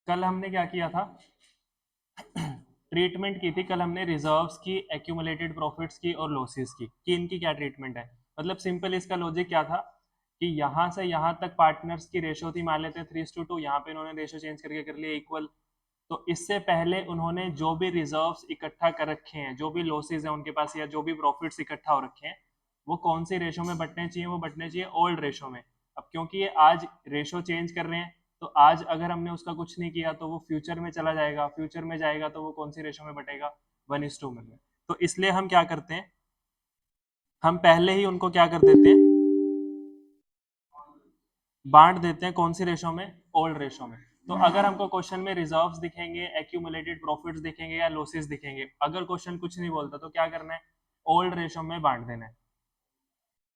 कल हमने क्या किया था? ट्रीटमेंट की थी कल हमने रिजर्व्स की, एक्यूमुलेटेड प्रॉफिट्स की और लॉसेस की कि इनकी क्या ट्रीटमेंट है। मतलब सिंपल इसका लॉजिक क्या था कि यहाँ से यहाँ तक पार्टनर्स की रेशो थी, मान लेते हैं 3:2, यहाँ पे इन्होंने रेशो चेंज करके कर लिया इक्वल। तो इससे पहले उन्होंने जो भी रिजर्व्स इकट्ठा कर रखे हैं, जो भी लॉसेज हैं उनके पास या जो भी प्रॉफिट्स इकट्ठा हो रखे हैं, वो कौन सी रेशो में बंटने चाहिए? वो बंटने चाहिए ओल्ड रेशो में। अब क्योंकि ये आज रेशो चेंज कर रहे हैं, तो आज अगर हमने उसका कुछ नहीं किया तो वो फ्यूचर में चला जाएगा, फ्यूचर में जाएगा तो वो कौन सी रेशो में बटेगा? 1:2 में। तो इसलिए हम क्या करते हैं, हम पहले ही उनको क्या कर देते हैं, बांट देते हैं कौन सी रेशो में? ओल्ड रेशो में। तो अगर हमको क्वेश्चन में रिजर्व्स दिखेंगे, एक्यूमुलेटेड प्रॉफिट्स दिखेंगे या लॉसेस दिखेंगे, अगर क्वेश्चन कुछ नहीं बोलता तो क्या करना है? ओल्ड रेशो में बांट देना है।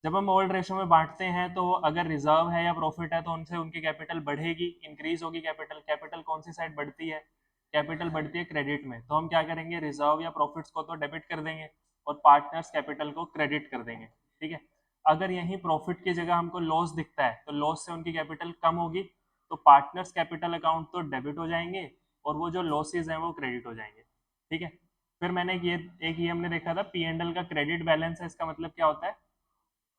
जब हम ओल्ड रेशो में बांटते हैं तो अगर रिजर्व है या प्रॉफिट है तो उनसे उनकी कैपिटल बढ़ेगी, इंक्रीज होगी कैपिटल। कैपिटल कौन सी साइड बढ़ती है? कैपिटल बढ़ती है क्रेडिट में। तो हम क्या करेंगे, रिजर्व या प्रॉफिट्स को तो डेबिट कर देंगे और पार्टनर्स कैपिटल को क्रेडिट कर देंगे। ठीक है। अगर यहीं प्रॉफिट की जगह हमको लॉस दिखता है तो लॉस से उनकी कैपिटल कम होगी, तो पार्टनर्स कैपिटल अकाउंट तो डेबिट हो जाएंगे और वो जो लॉसेज हैं वो क्रेडिट हो जाएंगे। ठीक है। फिर मैंने ये हमने देखा था पी एंड एल का क्रेडिट बैलेंस है, इसका मतलब क्या होता है?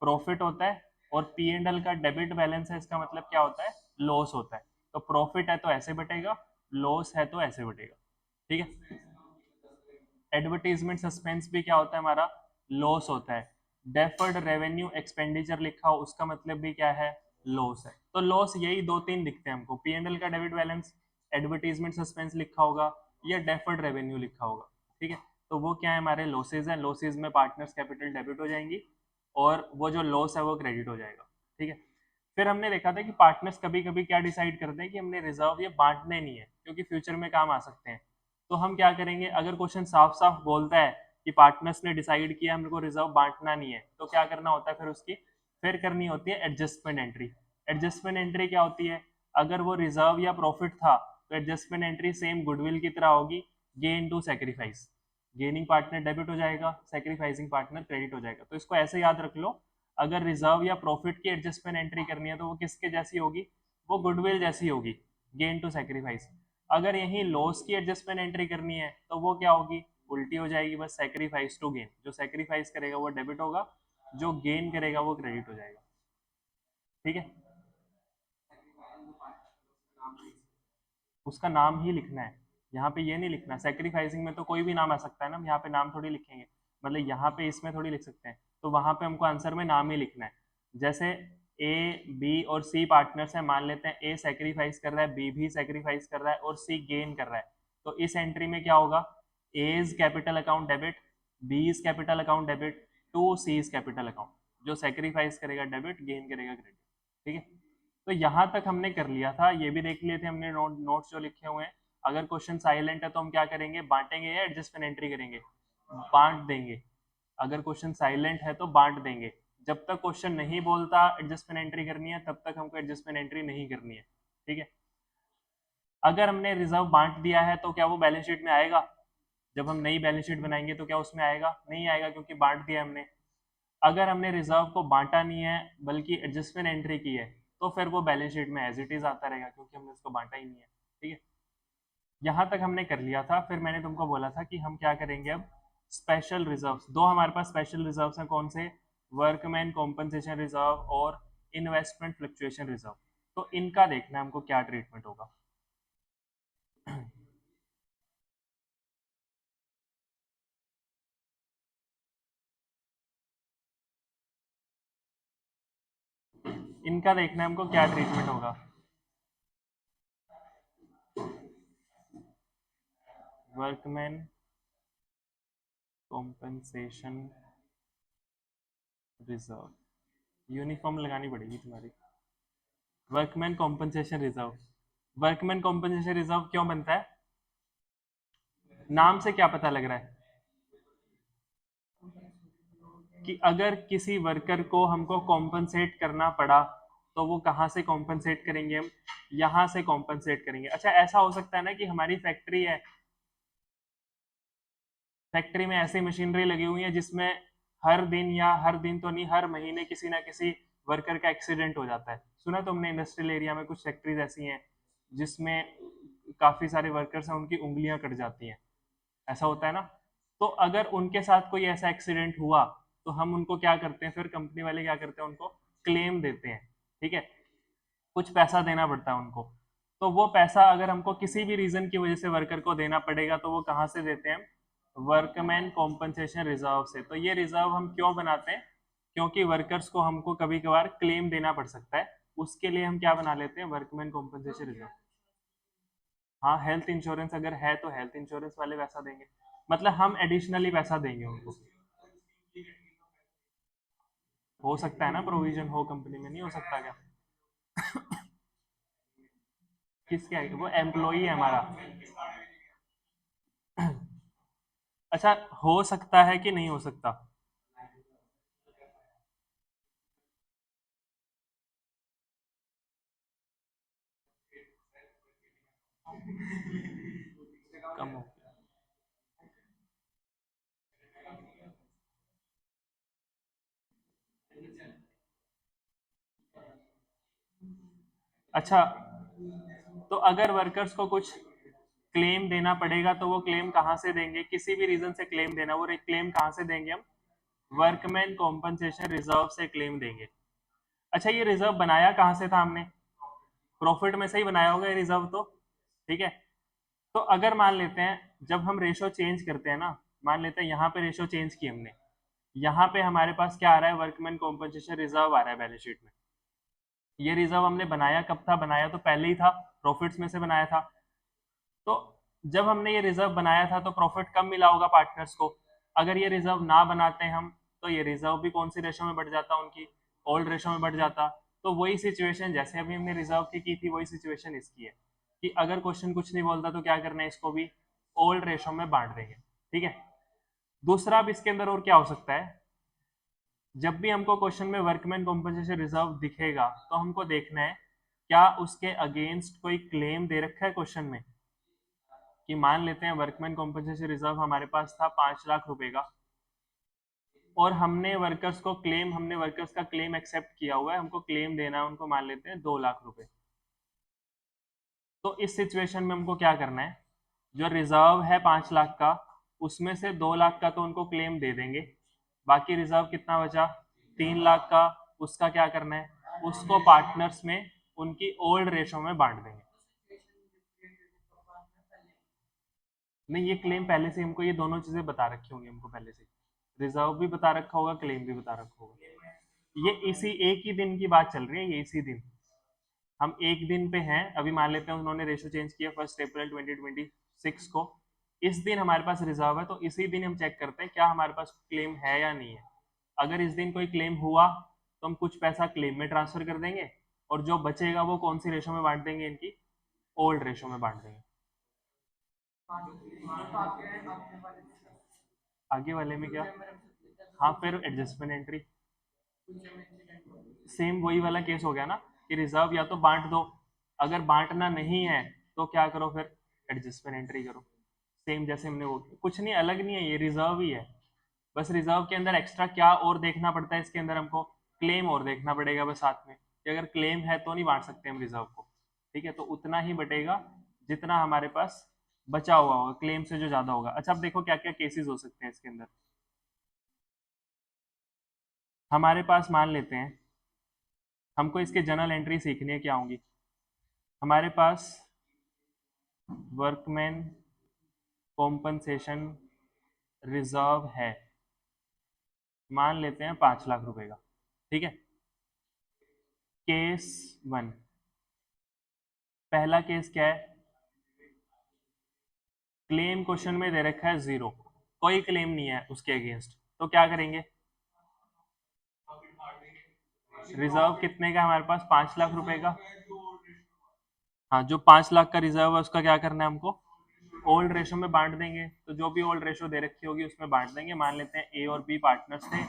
प्रॉफिट होता है। और पी एंड एल का डेबिट बैलेंस है, इसका मतलब क्या होता है? लॉस होता है। तो प्रॉफिट है तो ऐसे बटेगा, लॉस है तो ऐसे बटेगा। ठीक है। एडवर्टीजमेंट सस्पेंस भी क्या होता है हमारा? लॉस होता है। डेफर्ड रेवेन्यू एक्सपेंडिचर लिखा हो उसका मतलब भी क्या है? लॉस है। तो लॉस यही दो तीन दिखते हैं हमको, पी एंड एल का डेबिट बैलेंस, एडवर्टीजमेंट सस्पेंस लिखा होगा या डेफर्ड रेवेन्यू लिखा होगा। ठीक है। तो वो क्या है? हमारे लॉसेज हैं। लॉसेज में पार्टनर्स कैपिटल डेबिट हो जाएंगी और वो जो लॉस है वो क्रेडिट हो जाएगा। ठीक है। फिर हमने देखा था कि पार्टनर्स कभी कभी क्या डिसाइड करते हैं कि हमने रिजर्व ये बांटने नहीं है क्योंकि फ्यूचर में काम आ सकते हैं। तो हम क्या करेंगे, अगर क्वेश्चन साफ साफ बोलता है कि पार्टनर्स ने डिसाइड किया हमको रिजर्व बांटना नहीं है, तो क्या करना होता है फिर उसकी? फिर करनी होती है एडजस्टमेंट एंट्री। एडजस्टमेंट एंट्री क्या होती है? अगर वो रिजर्व या प्रॉफिट था तो एडजस्टमेंट एंट्री सेम गुडविल की तरह होगी, gain to sacrifice. Gaining partner debit हो जाएगा, सेक्रीफाइसिंग पार्टनर क्रेडिट हो जाएगा। तो इसको ऐसे याद रख लो, अगर रिजर्व या प्रॉफिट की एडजस्टमेंट एंट्री करनी है तो वो किसके जैसी होगी? वो गुडविल जैसी होगी, गेन टू सेक्रीफाइस। अगर यही लॉस की एडजस्टमेंट एंट्री करनी है तो वो क्या होगी? उल्टी हो जाएगी, बस सेक्रीफाइस टू गेन। जो सेक्रीफाइस करेगा वो डेबिट होगा, जो गेन करेगा वो क्रेडिट हो जाएगा। ठीक है। उसका नाम ही लिखना है, यहाँ पे ये नहीं लिखना। सेक्रीफाइसिंग में तो कोई भी नाम आ सकता है ना, हम यहाँ पे नाम थोड़ी लिखेंगे, मतलब यहाँ पे इसमें थोड़ी लिख सकते हैं। तो वहां पे हमको आंसर में नाम ही लिखना है। जैसे ए, बी और सी पार्टनर्स हैं, मान लेते हैं ए सेक्रीफाइस कर रहा है, बी भी सेक्रीफाइस कर रहा है और सी गेन कर रहा है। तो इस एंट्री में क्या होगा? A's capital account debit, B's capital account debit to C's capital account. जो सेक्रीफाइस करेगा डेबिट, गेन करेगा क्रेडिट। ठीक है। तो यहाँ तक हमने कर लिया था, ये भी देख लिए थे हमने नोट्स जो लिखे हुए हैं। अगर क्वेश्चन साइलेंट है तो हम क्या करेंगे, बांटेंगे या एडजस्टमेंट एंट्री करेंगे? बांट देंगे। अगर क्वेश्चन साइलेंट है तो बांट देंगे। जब तक क्वेश्चन नहीं बोलता एडजस्टमेंट एंट्री करनी है तब तक हमको एडजस्टमेंट एंट्री नहीं करनी है। ठीक है। अगर हमने रिजर्व बांट दिया है तो क्या वो बैलेंस शीट में आएगा? जब हम नई बैलेंस शीट बनाएंगे तो क्या उसमें आएगा? नहीं आएगा, क्योंकि बांट दिया हमने। अगर हमने रिजर्व को बांटा नहीं है बल्कि एडजस्टमेंट एंट्री की है, तो फिर वो बैलेंस शीट में एज इट इज आता रहेगा क्योंकि हमने उसको बांटा ही नहीं है। ठीक है। यहाँ तक हमने कर लिया था। फिर मैंने तुमको बोला था कि हम क्या करेंगे अब, स्पेशल रिजर्व्स। दो हमारे पास स्पेशल रिजर्व्स हैं, कौन से? वर्कमैन कॉम्पनसेशन रिजर्व और इन्वेस्टमेंट फ्लक्चुएशन रिजर्व। तो इनका देखना है हमको क्या ट्रीटमेंट होगा। इनका देखना है हमको क्या ट्रीटमेंट होगा। वर्कमैन कॉम्पनसेशन रिजर्व, यूनिफॉर्म लगानी पड़ेगी तुम्हारी। Workman compensation reserve. Workman compensation reserve क्यों बनता है? नाम से क्या पता लग रहा है कि अगर किसी वर्कर को हमको कॉम्पनसेट करना पड़ा तो वो कहाँ से कॉम्पनसेट करेंगे? हम यहाँ से कॉम्पनसेट करेंगे। अच्छा, ऐसा हो सकता है ना कि हमारी फैक्ट्री है, फैक्ट्री में ऐसी मशीनरी लगी हुई है जिसमें हर दिन, या हर दिन तो नहीं, हर महीने किसी ना किसी वर्कर का एक्सीडेंट हो जाता है। सुना तुमने इंडस्ट्रियल एरिया में कुछ फैक्ट्रीज ऐसी हैं जिसमें काफी सारे वर्कर्स हैं उनकी उंगलियां कट जाती हैं, ऐसा होता है ना। तो अगर उनके साथ कोई ऐसा एक्सीडेंट हुआ तो हम उनको क्या करते हैं, फिर कंपनी वाले क्या करते हैं, उनको क्लेम देते हैं, ठीक है, कुछ पैसा देना पड़ता है उनको। तो वो पैसा अगर हमको किसी भी रीजन की वजह से वर्कर को देना पड़ेगा तो वो कहाँ से देते हैं, वर्कमैन कॉम्पनसेशन रिजर्व से। तो ये रिजर्व हम क्यों बनाते हैं, क्योंकि वर्कर्स को हमको कभी कभार क्लेम देना पड़ सकता है, उसके लिए हम क्या बना लेते हैं, वर्कमैन कॉम्पनसेशन रिजर्व। हाँ, हेल्थ इंश्योरेंस अगर है तो हेल्थ इंश्योरेंस वाले पैसा देंगे, मतलब हम एडिशनली पैसा देंगे उनको। हो सकता है ना प्रोविजन हो कंपनी में, नहीं हो सकता क्या? किसके आगे, वो एम्प्लॉई है हमारा। अच्छा, हो सकता है कि नहीं हो सकता? कम हो। अच्छा, तो अगर वर्कर्स को कुछ क्लेम देना पड़ेगा तो वो क्लेम कहाँ से देंगे, किसी भी रीजन से क्लेम देना, वो क्लेम कहाँ से देंगे हम, वर्कमैन कॉम्पनसेशन रिजर्व से क्लेम देंगे। अच्छा, ये रिजर्व बनाया कहाँ से था हमने, प्रॉफिट में से ही बनाया होगा ये रिजर्व तो, ठीक है। तो अगर मान लेते हैं जब हम रेशो चेंज करते हैं ना, मान लेते हैं यहाँ पे रेशो चेंज की हमने, यहाँ पे हमारे पास क्या आ रहा है, वर्कमैन कॉम्पनसेशन रिजर्व आ रहा है बैलेंस शीट में। ये रिजर्व हमने बनाया कब था, बनाया तो पहले ही था, प्रॉफिट्स में से बनाया था। तो जब हमने ये रिजर्व बनाया था तो प्रॉफिट कम मिला होगा पार्टनर्स को। अगर ये रिजर्व ना बनाते हम तो ये रिजर्व भी कौन सी रेशो में बढ़ जाता, उनकी ओल्ड रेशो में बढ़ जाता। तो वही सिचुएशन जैसे अभी हमने रिजर्व की थी, वही सिचुएशन इसकी है कि अगर क्वेश्चन कुछ नहीं बोलता तो क्या करना है, इसको भी ओल्ड रेशो में बांट देंगे, ठीक है। दूसरा, अब इसके अंदर और क्या हो सकता है, जब भी हमको क्वेश्चन में वर्कमैन कॉम्पनसेशन रिजर्व दिखेगा तो हमको देखना है क्या उसके अगेंस्ट कोई क्लेम दे रखा है क्वेश्चन में। कि मान लेते हैं वर्कमैन कॉम्पनसेशन रिजर्व हमारे पास था 5 लाख रुपए का, और हमने वर्कर्स का क्लेम एक्सेप्ट किया हुआ है, हमको क्लेम देना है उनको, मान लेते हैं 2 लाख रुपए। तो इस सिचुएशन में हमको क्या करना है, जो रिजर्व है 5 लाख का, उसमें से 2 लाख का तो उनको क्लेम दे देंगे, बाकी रिजर्व कितना बचा, 3 लाख का, उसका क्या करना है, उसको पार्टनर्स में उनकी ओल्ड रेशो में बांट देंगे। नहीं, ये क्लेम पहले से हमको, ये दोनों चीजें बता रखी होंगी हमको पहले से, रिजर्व भी बता रखा होगा, क्लेम भी बता रखा होगा। ये इसी एक ही दिन की बात चल रही है, ये इसी दिन, हम एक दिन पे हैं अभी, मान लेते हैं उन्होंने रेशो चेंज किया 1 अप्रैल 2026 को, इस दिन हमारे पास रिजर्व है, तो इसी दिन हम चेक करते हैं क्या हमारे पास क्लेम है या नहीं है। अगर इस दिन कोई क्लेम हुआ तो हम कुछ पैसा क्लेम में ट्रांसफर कर देंगे, और जो बचेगा वो कौन सी रेशो में बांट देंगे, इनकी ओल्ड रेशो में बांट देंगे। आगे वाले में क्या, हाँ फिर एडजस्टमेंट एंट्री, सेम वही वाला केस हो गया ना, कि रिजर्व या तो बांट दो, अगर बांटना नहीं है तो क्या करो, फिर एडजस्टमेंट एंट्री करो। सेम जैसे हमने वो, कुछ नहीं अलग नहीं है, ये रिजर्व ही है। बस रिजर्व के अंदर एक्स्ट्रा क्या और देखना पड़ता है, इसके अंदर हमको क्लेम और देखना पड़ेगा बस साथ में, कि अगर क्लेम है तो नहीं बांट सकते हम रिजर्व को, ठीक है। तो उतना ही बटेगा जितना हमारे पास बचा हुआ होगा, क्लेम से जो ज्यादा होगा। अच्छा, अब देखो क्या क्या केसेस हो सकते हैं इसके अंदर। हमारे पास मान लेते हैं हमको इसके जर्नल एंट्री सीखनी है, क्या होंगी हमारे पास, वर्कमैन कॉम्पनसेशन रिजर्व है, मान लेते हैं 5 लाख रुपए का, ठीक है। केस 1, पहला केस क्या है, क्लेम क्वेश्चन में दे रखा है 0, कोई क्लेम नहीं है उसके अगेंस्ट, तो क्या करेंगे, रिजर्व कितने का है हमारे पास, 5 लाख रुपए का। हाँ, जो 5 लाख का रिजर्व है उसका क्या करना है हमको, ओल्ड रेशो में बांट देंगे, तो जो भी ओल्ड रेशो दे रखी होगी उसमें बांट देंगे। मान लेते हैं ए और बी पार्टनर्स थे,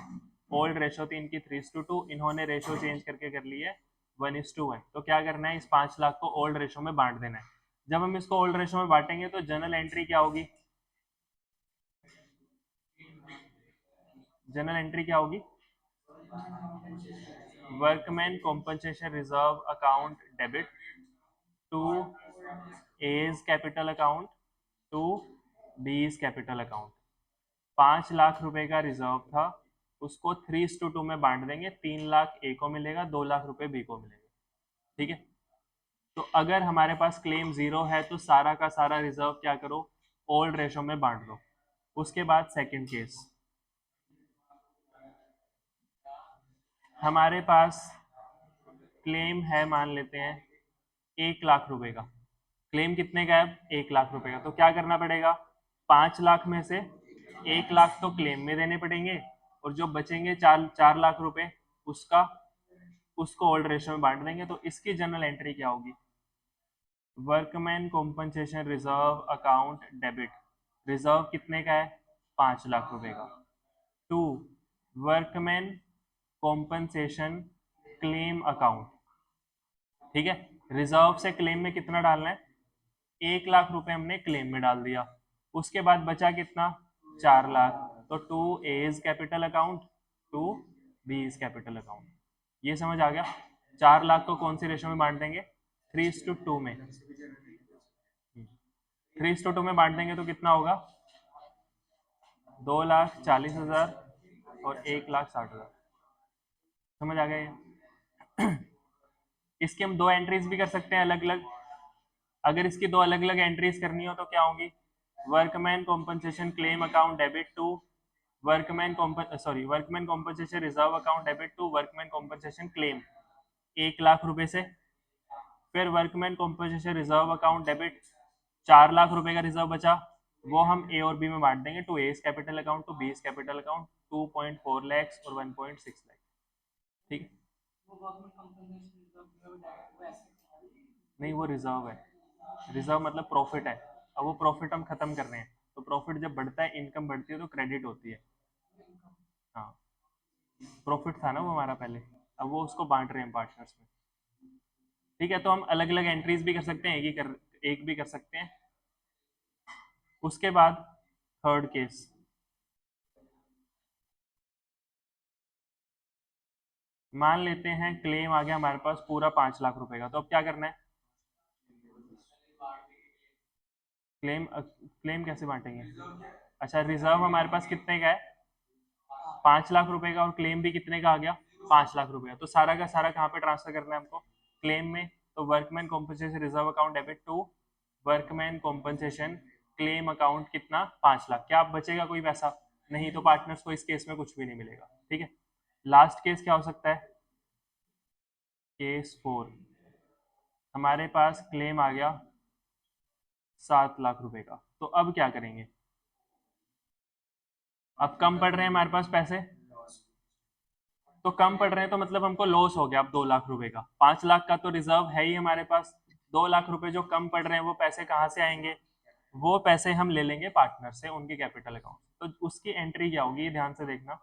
ओल्ड रेशो थी इनकी 3:2, इन्होंने रेशो चेंज करके कर ली है 1:1। तो क्या करना है, इस 5 लाख को ओल्ड रेशो में बांट देना है। जब हम इसको ओल्ड रेशो में बांटेंगे तो जनरल एंट्री क्या होगी, जनरल एंट्री क्या होगी, workman compensation reserve account debit to A's capital account to B's capital account. 5 lakh रुपए का रिजर्व था, उसको 3:2 में बांट देंगे। 3 लाख ए को मिलेगा, 2 लाख रुपए बी को मिलेगा। ठीक है, तो अगर हमारे पास क्लेम 0 है तो सारा का सारा रिजर्व क्या करो, ओल्ड रेशो में बांट दो। उसके बाद सेकंड केस, हमारे पास क्लेम है, मान लेते हैं 1 लाख रुपए का। क्लेम कितने का है? 1 लाख रुपए का। तो क्या करना पड़ेगा, 5 लाख में से 1 लाख तो क्लेम में देने पड़ेंगे, और जो बचेंगे 4 लाख रुपए उसका उसको ओल्ड रेशो में बांट देंगे। तो इसकी जनरल एंट्री क्या होगी, workman compensation reserve account debit. Reserve कितने का है? 5 लाख रुपए का। To, workman compensation claim account. ठीक है, रिजर्व से क्लेम में कितना डालना है? 1 लाख रुपए हमने क्लेम में डाल दिया। उसके बाद बचा कितना? 4 लाख। तो to A is capital account, to B is capital account. ये समझ आ गया? 4 लाख को कौन सी रेशो में बांट देंगे? 3:2 में। 3:2 में बांट देंगे तो कितना होगा? 2,40,000 और 1,60,000। समझ आ गया ये? इसकी हम दो एंट्रीज भी कर सकते हैं अलग अलग। अगर इसकी दो अलग अलग एंट्रीज करनी हो तो क्या होंगी, workman compensation claim account debit to workman compensation reserve account debit to workman compensation claim 1 lakh रुपए से। फिर workman compensation reserve account debit 4 lakh रुपए का रिजर्व बचा, वो हम ए और बी में बांट देंगे। To A capital account, to B capital account, 2.4 lakh और 1.6 लाख। ठीक है, नहीं वो रिजर्व है। रिजर्व मतलब प्रॉफिट है। अब वो प्रॉफिट हम खत्म कर रहे हैं, तो प्रॉफिट जब बढ़ता है, इनकम बढ़ती है तो क्रेडिट होती है। हाँ, प्रॉफिट था ना वो हमारा पहले, अब वो उसको बांट रहे हैं पार्टनर्स में। ठीक है, तो हम अलग अलग एंट्रीज भी कर सकते हैं, एक भी कर सकते हैं। उसके बाद थर्ड केस, मान लेते हैं क्लेम आ गया हमारे पास पूरा 5 लाख रुपए का। तो अब क्या करना है, क्लेम कैसे बांटेंगे? अच्छा, रिजर्व हमारे पास कितने का है? 5 लाख रुपए का, और क्लेम भी कितने का आ गया? 5 लाख रुपए का। तो सारा का सारा कहाँ पे ट्रांसफर करना है हमको? क्लेम में। तो workman compensation reserve account debit to workman compensation claim account कितना? 5 लाख। क्या बचेगा कोई पैसा? नहीं, तो पार्टनर्स को इस केस में कुछ भी नहीं मिलेगा। ठीक है, लास्ट केस क्या हो सकता है? केस 4, हमारे पास क्लेम आ गया 7 लाख रुपए का। तो अब क्या करेंगे, अब कम पड़ रहे हैं हमारे पास पैसे, तो कम पड़ रहे हैं तो मतलब हमको लॉस हो गया अब 2 लाख रुपए का। 5 लाख का तो रिजर्व है ही हमारे पास, 2 लाख रुपए जो कम पड़ रहे हैं वो पैसे कहाँ से आएंगे? वो पैसे हम ले लेंगे पार्टनर से, उनके कैपिटल अकाउंट। तो उसकी एंट्री क्या होगी, ध्यान से देखना।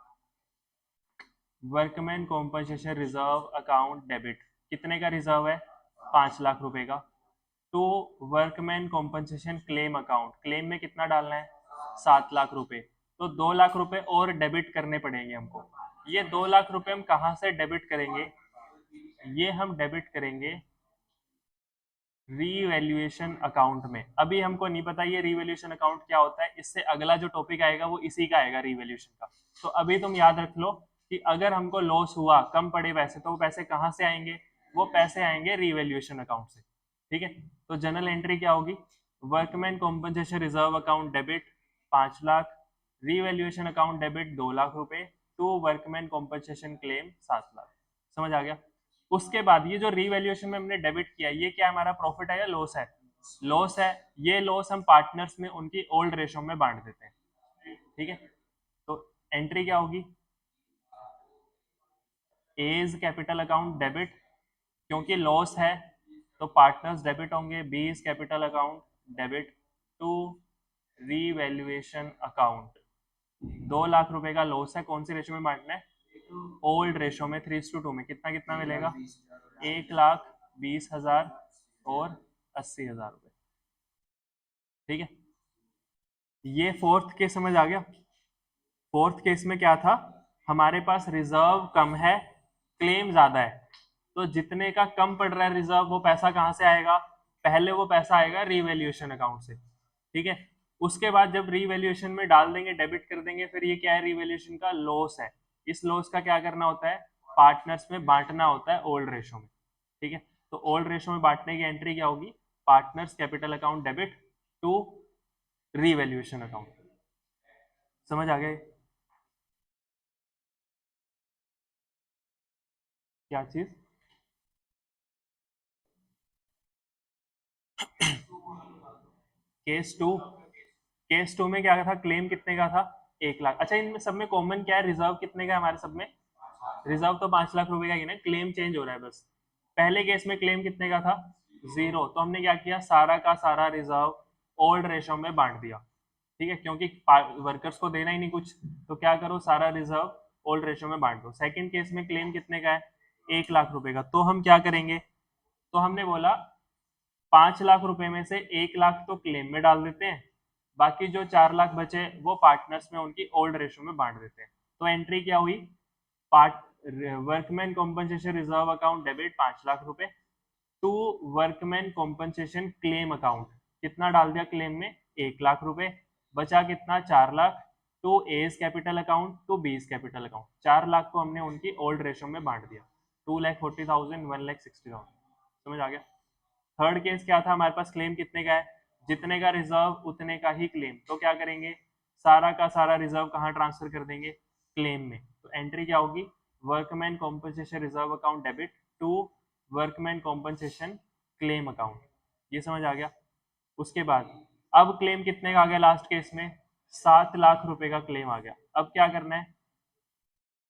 Workman compensation reserve account debit, कितने का रिजर्व है? 5 लाख रुपए का। To workman compensation claim account, claim में कितना डालना है? 7 लाख रुपए। तो 2 लाख रुपए और डेबिट करने पड़ेंगे हमको। ये 2 लाख रुपए हम कहाँ से डेबिट करेंगे? ये हम डेबिट करेंगे रीवैल्यूएशन अकाउंट में। अभी हमको नहीं पता ये रीवैल्यूएशन अकाउंट क्या होता है, इससे अगला जो टॉपिक आएगा वो इसी का आएगा, रीवैल्यूएशन का। तो अभी तुम याद रख लो कि अगर हमको लॉस हुआ, कम पड़े पैसे, तो वो पैसे कहाँ से आएंगे? वो पैसे आएंगे रीवैल्यूएशन अकाउंट से। ठीक है, तो जनरल एंट्री क्या होगी, workman compensation reserve account debit 5 lakh, revaluation account debit 2 lakh रुपए, to workman compensation claim 7 lakh. समझ आ गया? उसके बाद ये जो रीवैल्यूएशन में हमने डेबिट किया, ये क्या हमारा प्रॉफिट है या लॉस है? लॉस है। ये लॉस हम पार्टनर्स में उनकी ओल्ड रेशो में बांट देते हैं। ठीक है, तो एंट्री क्या होगी, एज कैपिटल अकाउंट डेबिट, क्योंकि लॉस है तो पार्टनर्स डेबिट होंगे। B is capital account debit to revaluation account. 2 lakh रुपए का लॉस है, कौन सी रेशो में बांटना है? ओल्ड रेशो में, 3:2 में। कितना कितना मिलेगा? 1,20,000 और 80,000 रुपए। ठीक है, ये फोर्थ केस समझ आ गया? फोर्थ केस में क्या था, हमारे पास रिजर्व कम है, क्लेम ज्यादा है। तो जितने का कम पड़ रहा है रिजर्व, वो पैसा कहाँ से आएगा? पहले वो पैसा आएगा रीवैल्यूएशन अकाउंट से, ठीक है। उसके बाद जब रीवैल्यूएशन में डाल देंगे, डेबिट कर देंगे, फिर ये क्या है, रीवैल्यूएशन का लॉस है। इस लॉस का क्या करना होता है, पार्टनर्स में बांटना होता है ओल्ड रेशो में, ठीक है। तो ओल्ड रेशो में बांटने की एंट्री क्या होगी, partners capital account debit to revaluation account. समझ आ गए क्या चीज? केस टू में क्या था, क्लेम कितने का था, 1 लाख। अच्छा, इनमें सब में कॉमन क्या है, रिजर्व कितने का है हमारे सब में, रिजर्व तो 5 लाख रुपए का ही ना, क्लेम चेंज हो रहा है बस। पहले केस में क्लेम कितने का था, 0, तो हमने क्या किया, सारा का सारा रिजर्व ओल्ड रेशो में बांट दिया, ठीक है, क्योंकि वर्कर्स को देना ही नहीं कुछ, तो क्या करो, सारा रिजर्व ओल्ड रेशो में बांट दो। सेकंड केस में क्लेम कितने का है, 1 लाख रुपए का, तो हम क्या करेंगे, तो हमने बोला 5 लाख रुपए में से 1 लाख तो क्लेम में डाल देते हैं, बाकी जो 4 लाख बचे वो पार्टनर्स में उनकी ओल्ड रेशो में बांट देते हैं। तो एंट्री क्या हुई, part workman compensation reserve account debit 5 lakh रुपए to workman compensation claim account, कितना डाल दिया क्लेम में, 1 लाख रुपए, बचा कितना, 4 lakh, to A's capital account to B's capital account. 4 lakh को हमने उनकी ओल्ड रेशो में बांट दिया, 2,40,000, 1,60,000। समझ आ गया। थर्ड केस क्या था हमारे पास, क्लेम कितने का है, जितने का रिजर्व उतने का ही क्लेम, तो क्या करेंगे, सारा का सारा रिजर्व कहाँ ट्रांसफर कर देंगे, क्लेम में। तो एंट्री क्या होगी, workman compensation reserve account debit to workman compensation claim account. ये समझ आ गया। उसके बाद अब क्लेम कितने का आ गया, लास्ट केस में 7 लाख रुपए का क्लेम आ गया। अब क्या करना है,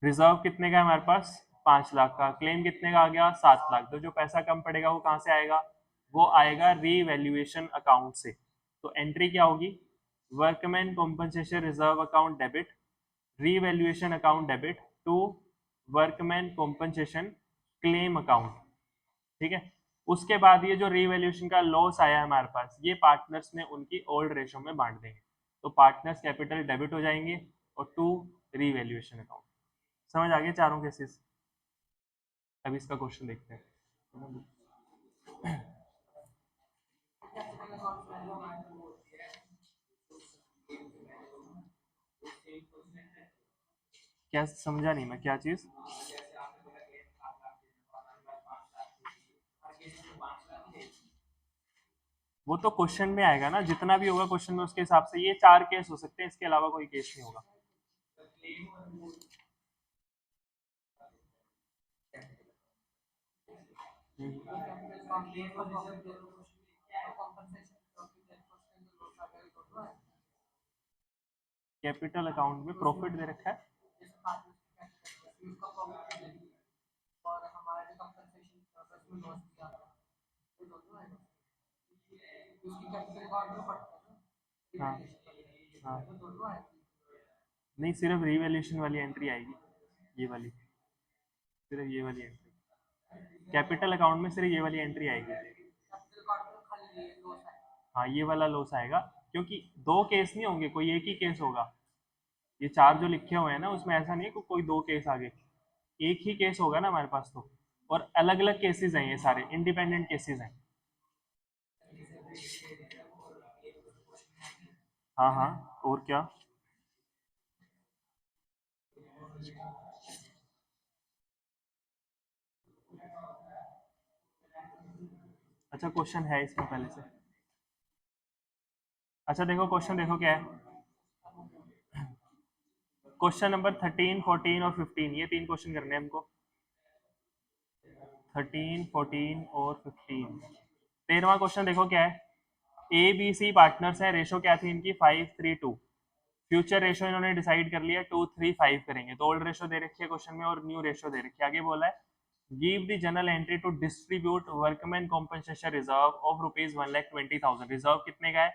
रिजर्व कितने का है हमारे पास, 5 लाख का, क्लेम कितने का आ गया, 7 लाख, तो जो पैसा कम पड़ेगा वो कहाँ से आएगा, वो आएगा रीवैल्यूएशन अकाउंट से। तो एंट्री क्या होगी, workman compensation reserve account debit revaluation account debit to workman compensation claim account, ठीक है। उसके बाद ये जो रीवैल्यूएशन का लॉस आया है हमारे पास, ये पार्टनर्स में उनकी ओल्ड रेशो में बांट देंगे, तो पार्टनर्स कैपिटल डेबिट हो जाएंगे और टू रीवैल्यूएशन अकाउंट। समझ आ गए चारों केसेस। अब इसका क्वेश्चन देखते हैं। क्या समझा नहीं मैं, क्या चीज? वो तो क्वेश्चन में आएगा ना, जितना भी होगा क्वेश्चन में उसके हिसाब से। ये 4 केस हो सकते हैं, इसके अलावा कोई केस नहीं होगा। कैपिटल अकाउंट में प्रॉफिट दे रखा है, हाँ हाँ, नहीं सिर्फ रिवैल्यूएशन वाली एंट्री आएगी, ये वाली, सिर्फ ये वाली एंट्री, कैपिटल अकाउंट में सिर्फ ये वाली एंट्री आएगी। हाँ, ये वाला लॉस आएगा, क्योंकि 2 केस नहीं होंगे, कोई एक ही केस होगा। ये 4 जो लिखे हुए हैं ना, उसमें ऐसा नहीं है कि कोई 2 केस आगे, एक ही केस होगा ना हमारे पास तो। और अलग अलग केसेस हैं, ये सारे इंडिपेंडेंट केसेस हैं। हाँ हाँ, और क्या? अच्छा, क्वेश्चन है इसमें पहले से। अच्छा देखो, क्वेश्चन देखो क्या है। क्वेश्चन नंबर 13, 14 और 15, ये 3 क्वेश्चन करने हैं हमको। 13, 14 और 15। 13वां क्वेश्चन देखो क्या है, ए बी सी पार्टनर्स है, रेशो क्या थी इनकी, 5:3:2। फ्यूचर रेशो इन्होंने डिसाइड कर लिया 2:3:5 करेंगे, तो ओल्ड रेशो दे रखी है क्वेश्चन में और न्यू रेशो दे रखी है। आगे बोला है, give the journal entry to distribute workman compensation reserve of rupees 1,20,000। Reserve कितने का है,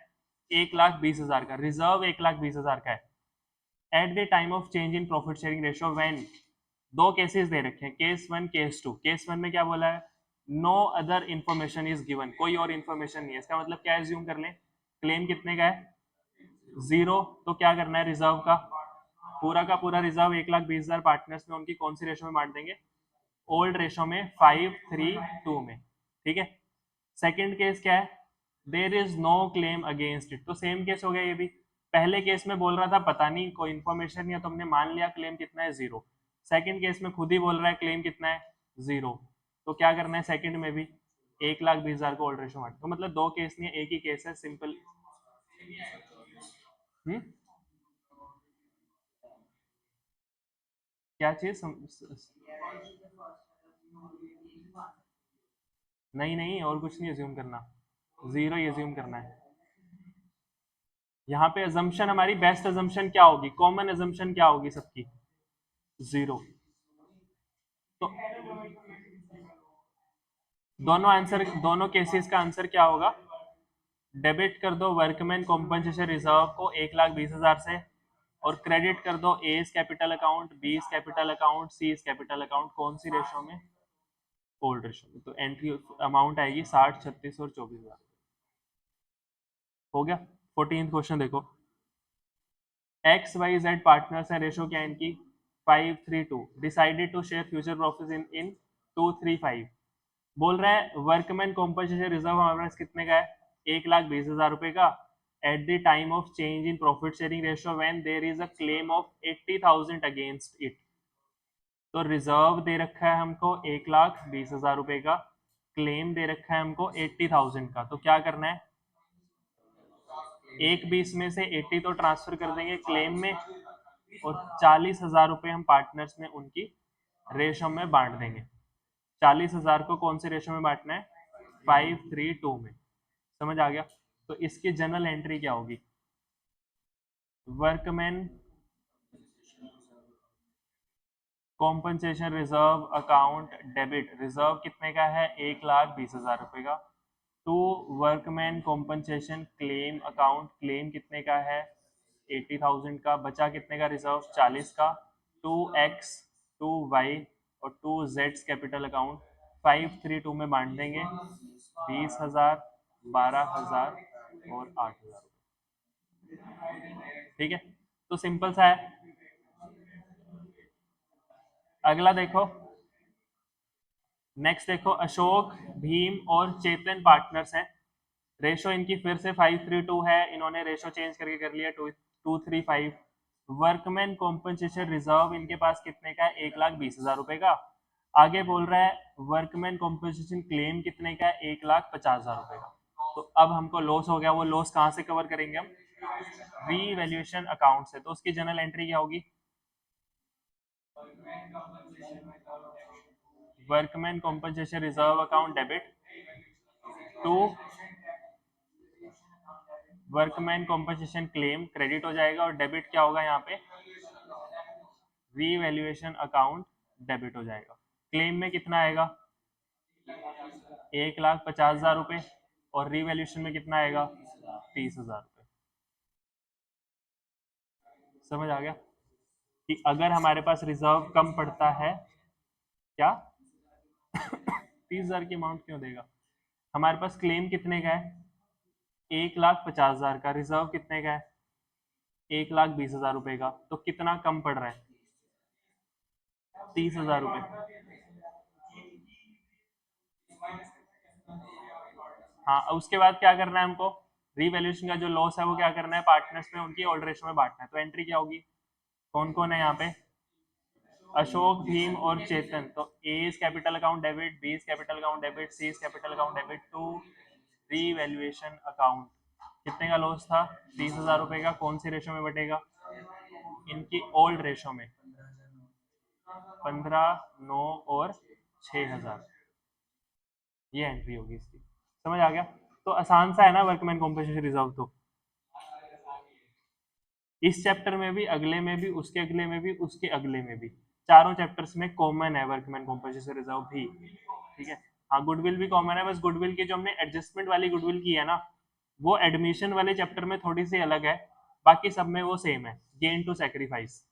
1,20,000 का, रिजर्व 1,20,000 का है। At the time of change in profit sharing ratio when, 2 cases दे रखे हैं, केस 1 केस 2। केस 1 में क्या बोला है, no other information is given, कोई और इंफॉर्मेशन नहीं है। इसका मतलब क्या एज्यूम कर लें, क्लेम कितने का है, 0, तो क्या करना है, रिजर्व का पूरा रिजर्व 1,20,000 पार्टनर्स में उनकी कौन सी रेशो में बांट देंगे, ओल्ड रेशो में 5:3:2 में, ठीक है। सेकंड केस क्या है, there is no claim against it, तो सेम केस हो गया ये भी। पहले केस में बोल रहा था पता नहीं कोई इन्फॉर्मेशन नहीं है, तो हमने मान लिया क्लेम कितना है 0। सेकंड केस में खुद ही बोल रहा है क्लेम कितना है 0, तो क्या करना है सेकंड में भी 1,20,000 को ओल्ड रेशो मार, तो मतलब दो केस नहीं है, एक ही केस है, सिंपल। क्या चीज नहीं नहीं, और कुछ नहीं एज्यूम करना, 0 ही एज्यूम करना है। यहाँ पे अजम्पशन हमारी बेस्ट अजम्पशन क्या होगी, कॉमन अजम्पशन क्या होगी सबकी, 0। तो दोनों आंसर, दोनों केसेस का आंसर क्या होगा, डेबिट कर दो वर्कमैन कॉम्पनसेशन रिजर्व को 1,20,000 से, और क्रेडिट कर दो A capital account, B capital account, C capital account, कौन सी रेशो में, ओल्ड रेशो में। तो एंट्री अमाउंट आएगी 60, 36 और 24,000। हो गया। 14th क्वेश्चन देखो, एक्स वाई जेड पार्टनर्स है, रेशो क्या है इनकी 5:3:2, decided to share future profit in 2:3:5। बोल रहा है वर्कमैन कॉम्पनसेशन रिजर्व हमारे पास कितने का है, 1,20,000 रुपए का, at the time of change in profit sharing ratio when there is a claim of 80,000 against it. तो रिजर्व दे रखा है हमको 1,20,000 रुपए का, क्लेम दे रखा है हमको 80,000 का, तो क्या करना है, 1,20 में से 80 तो ट्रांसफर कर देंगे क्लेम में, और 40,000 रुपए हम पार्टनर्स में उनकी रेशो में बांट देंगे। 40,000 को कौन से रेशो में बांटना है, 5:3:2 में। समझ आ गया। तो इसकी जनरल एंट्री क्या होगी, workman compensation reserve account debit, reserve कितने का है 1,20,000 रुपए का, to workman compensation claim account, claim कितने का है 80,000 का, बचा कितने का रिजर्व 40 का, टू एक्स, टू वाई और टू जेड कैपिटल अकाउंट, 5:3:2 में बांट देंगे, 20,000, 12,000 और 8,000। ठीक है, तो सिंपल सा है। अगला देखो, नेक्स्ट देखो, अशोक, भीम और चेतन पार्टनर्स हैं, रेशो इनकी फिर से 5:3:2 है, इन्होंने रेशो चेंज करके कर लिया 2:3:5। वर्कमैन कॉम्पनसेशन रिजर्व इनके पास कितने का है, 1,20,000 रुपए का। आगे बोल रहा है वर्कमैन कॉम्पनसेशन क्लेम कितने का है, 1,50,000 रुपए का। तो अब हमको लॉस हो गया, वो लॉस कहाँ से कवर करेंगे हम, रीवैल्यूएशन अकाउंट से। तो उसकी जनरल एंट्री क्या होगी, workman compensation reserve account debit to workman compensation claim credit हो जाएगा, और डेबिट क्या होगा यहाँ पे, रीवैल्यूएशन अकाउंट डेबिट हो जाएगा। क्लेम में कितना आएगा 1,50,000 रुपए, और रीवैल्यूएशन में कितना आएगा 30,000 रुपए। समझ आ गया कि अगर हमारे पास रिजर्व कम पड़ता है, क्या 30,000 की अमाउंट क्यों देगा, हमारे पास क्लेम कितने का है 1,50,000 का, रिजर्व कितने का है 1,20,000 रुपए का, तो कितना कम पड़ रहा है 30,000 रुपए। हाँ, उसके बाद क्या करना है हमको, रीवैल्यूएशन का जो लॉस है वो क्या करना है, पार्टनर्स में उनकी ओल्ड रेशो में बांटना है। तो एंट्री क्या होगी, कौन कौन है यहाँ पे, अशोक, भीम और चेतन। तो A capital account debit, B capital account debit, C capital account debit to revaluation account. कितने का लॉस था 30,000 रुपए का, कौन सी रेशो में बटेगा, इनकी ओल्ड रेशो में, 15, 9 और 6,000। ये एंट्री होगी इसकी। समझ आ गया। तो आसान सा है ना वर्कमैन कॉम्पनसेशन रिजर्व। तो इस चैप्टर में भी, अगले में भी, उसके अगले में भी, उसके अगले में भी, चारों चैप्टर्स में कॉमन है वर्कमैन कॉम्पनसेशन रिजर्व भी। ठीक है। हाँ, गुडविल भी कॉमन है, बस गुडविल की जो हमने एडजस्टमेंट वाली गुडविल की है ना, वो एडमिशन वाले चैप्टर में थोड़ी सी अलग है, बाकी सब में वो सेम है, gain to sacrifice.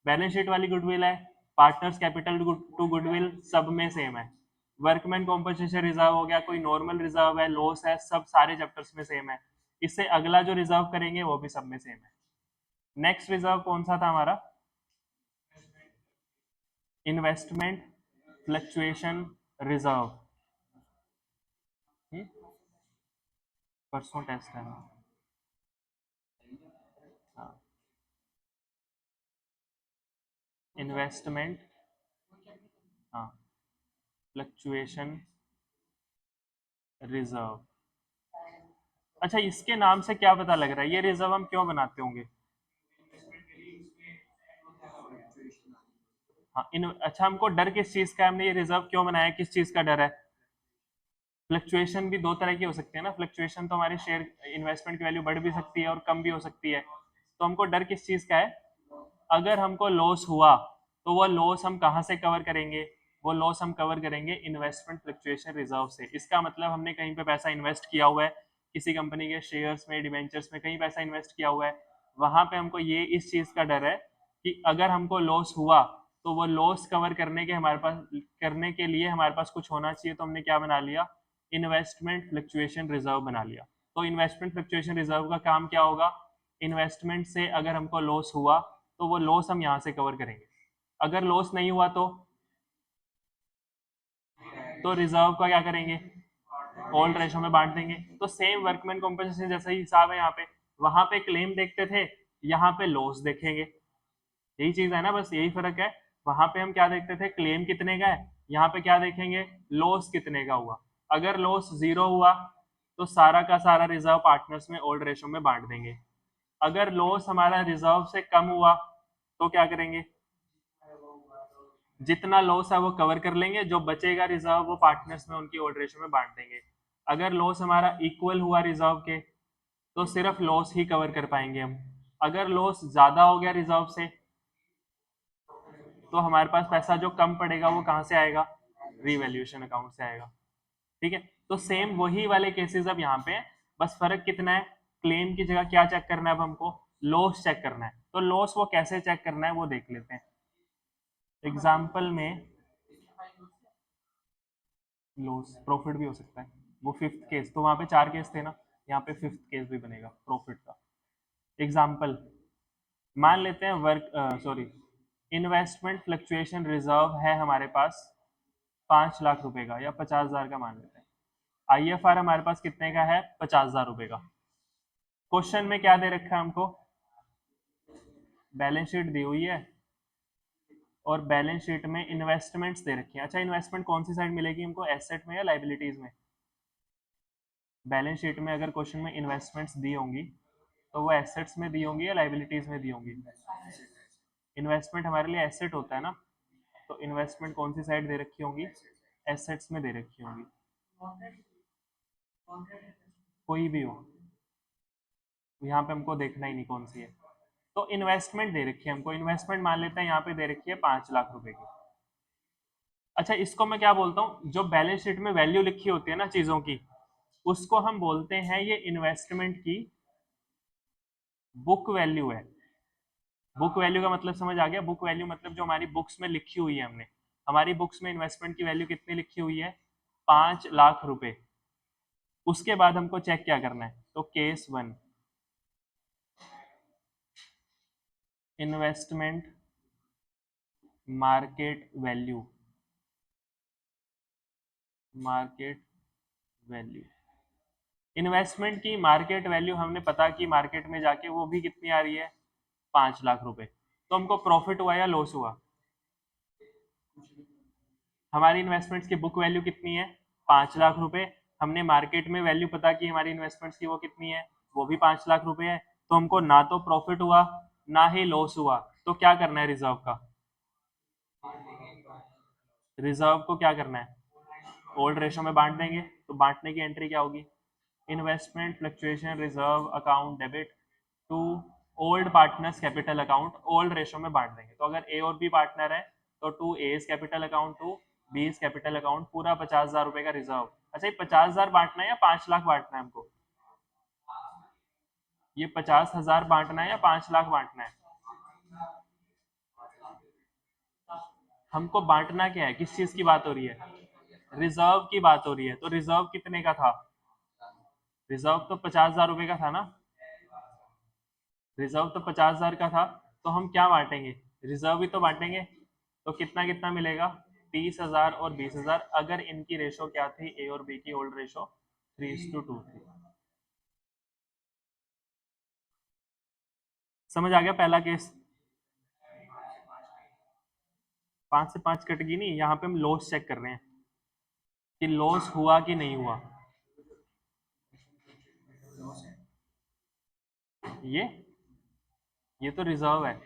Balance sheet वाली गुडविल है, पार्टनर्स कैपिटल टू गुडविल, सब में सेम है। वर्कमैन कॉम्पनसेशन रिजर्व हो गया, कोई नॉर्मल रिजर्व है, लॉस है, सब सारे चैप्टर्स में सेम है। इससे अगला जो रिजर्व करेंगे वो भी सब में सेम है। नेक्स्ट रिजर्व कौन सा था हमारा, इन्वेस्टमेंट फ्लक्चुएशन रिजर्व। परसों टेस्ट है। हाँ, इन्वेस्टमेंट, हाँ, फ्लक्चुएशन रिजर्व। अच्छा, इसके नाम से क्या पता लग रहा है ये रिजर्व हम क्यों बनाते होंगे? हाँ, इन अच्छा, हमको डर किस चीज का है, हमने ये रिजर्व क्यों बनाया, किस चीज का डर है? फ्लक्चुएशन भी दो तरह की हो सकती है ना, फ्लक्चुएशन तो हमारे शेयर इन्वेस्टमेंट की वैल्यू बढ़ भी सकती है और कम भी हो सकती है। तो हमको डर किस चीज का है? अगर हमको लॉस हुआ तो वो लॉस हम कहाँ से कवर करेंगे? वो लॉस हम कवर करेंगे इन्वेस्टमेंट फ्लक्चुएशन रिजर्व से। इसका मतलब हमने कहीं पे पैसा इन्वेस्ट किया हुआ है, किसी कंपनी के शेयर्स में, डिवेंचर्स में, कहीं पैसा इन्वेस्ट किया हुआ है, वहां पे हमको ये इस चीज का डर है कि अगर हमको लॉस हुआ तो वो लॉस कवर करने के हमारे पास करने के लिए हमारे पास कुछ होना चाहिए। तो हमने क्या बना लिया? इन्वेस्टमेंट फ्लक्चुएशन रिजर्व बना लिया। तो इन्वेस्टमेंट फ्लक्चुएशन रिजर्व का काम क्या होगा? इन्वेस्टमेंट से अगर हमको लॉस हुआ तो वो लॉस हम यहाँ से कवर करेंगे। अगर लॉस नहीं हुआ तो रिजर्व का क्या करेंगे? ओल्ड रेशो में बांट देंगे। तो सेम वर्कमैन कॉम्पनसेशन जैसा ही हिसाब है यहाँ पे। वहां पे क्लेम देखते थे, यहाँ पे लॉस देखेंगे। यही चीज है ना, बस यही फर्क है। वहां पे हम क्या देखते थे, क्लेम कितने का है, यहाँ पे क्या देखेंगे, लॉस कितने का हुआ। अगर लॉस जीरो हुआ तो सारा का सारा रिजर्व पार्टनर्स में ओल्ड रेशो में बांट देंगे। अगर लॉस हमारा रिजर्व से कम हुआ तो क्या करेंगे? जितना लॉस है वो कवर कर लेंगे, जो बचेगा रिजर्व वो पार्टनर्स में उनकी ओल्ड रेशो में बांट देंगे। अगर लॉस हमारा इक्वल हुआ रिजर्व के तो सिर्फ लॉस ही कवर कर पाएंगे हम। अगर लॉस ज्यादा हो गया रिजर्व से तो हमारे पास पैसा जो कम पड़ेगा वो कहाँ से आएगा? रीवैल्यूएशन अकाउंट से आएगा। ठीक है, तो सेम वही वाले केसेस अब यहाँ पे हैं। बस फर्क कितना है, क्लेम की जगह क्या चेक करना है अब हमको? लॉस चेक करना है। तो लॉस वो कैसे चेक करना है वो देख लेते हैं। एग्जाम्पल में लॉस प्रॉफिट भी हो सकता है, वो फिफ्थ केस, तो वहां पे चार केस थे ना, यहाँ पे फिफ्थ केस भी बनेगा प्रॉफिट का। एग्जाम्पल मान लेते हैं work sorry investment fluctuation reserve है हमारे पास 5 लाख रुपए का या 50,000 का मान लेते हैं। आईएफआर हमारे पास कितने का है? 50,000 रुपए का। क्वेश्चन में क्या दे रखा है हमको? बैलेंस शीट दी हुई है और बैलेंस शीट में इन्वेस्टमेंट्स दे रखी है। अच्छा, इन्वेस्टमेंट कौन सी साइड मिलेगी हमको, एसेट में या लाइबिलिटीज में? बैलेंस शीट में अगर क्वेश्चन में इन्वेस्टमेंट्स दी होंगी तो वो एसेट्स में दी होंगी या लाइबिलिटीज में दी होंगी? इन्वेस्टमेंट हमारे लिए एसेट होता है ना, तो इन्वेस्टमेंट कौन सी साइड दे रखी होंगी? एसेट्स में दे रखी होंगी। कोई भी हो, यहाँ पे हमको देखना ही नहीं कौन सी है। तो इन्वेस्टमेंट दे रखी है हमको, इन्वेस्टमेंट मान लेते हैं यहाँ पे दे रखी है 5 लाख रुपए की। अच्छा, इसको मैं क्या बोलता हूँ, जो बैलेंस शीट में वैल्यू लिखी होती है ना चीजों की, उसको हम बोलते हैं ये इन्वेस्टमेंट की बुक वैल्यू है। बुक वैल्यू का मतलब समझ आ गया? बुक वैल्यू मतलब जो हमारी बुक्स में लिखी हुई है, हमने हमारी बुक्स में इन्वेस्टमेंट की वैल्यू कितनी लिखी हुई है? 5 लाख रुपए। उसके बाद हमको चेक क्या करना है, तो case one, investment market value, market value, investment की मार्केट वैल्यू हमने पता की मार्केट में जाके, वो भी कितनी आ रही है? 5 लाख रुपए। तो हमको प्रॉफिट हुआ या लॉस हुआ? हमारी इन्वेस्टमेंट्स की बुक वैल्यू कितनी है? 5 लाख रुपए। हमने मार्केट में वैल्यू पता की हमारी इन्वेस्टमेंट्स की, वो कितनी है? वो भी 5 लाख रुपए है। तो हमको ना तो प्रॉफिट हुआ ना ही लॉस हुआ। तो क्या करना है रिजर्व का? रिजर्व को क्या करना है? ओल्ड रेशो में बांट देंगे। तो बांटने की एंट्री क्या होगी? Investment fluctuation reserve account debit to old partners capital account, old ratio में बांट देंगे। तो अगर ए और बी पार्टनर है तो to A's capital account to B capital account, पूरा 50,000 रुपए का रिजर्व। अच्छा, ये 50,000 बांटना है या 5 लाख बांटना है हमको? ये 50,000 बांटना है या 5 लाख बांटना है? हमको बांटना क्या है, किस चीज की बात हो रही है? रिजर्व की बात हो रही है। तो रिजर्व कितने का था? रिजर्व तो 50,000 रुपए का था ना, रिजर्व तो 50,000 का था। तो हम क्या बांटेंगे? रिजर्व ही तो बांटेंगे। तो कितना कितना मिलेगा? 30,000 और 20,000। अगर इनकी रेशो क्या थी, ए और बी की ओल्ड रेशो 3:2 थी। समझ आ गया पहला केस? 5 से 5 कटेगी नहीं, यहाँ पे हम लॉस चेक कर रहे हैं कि लॉस हुआ कि नहीं हुआ। ये ये तो रिजर्व है,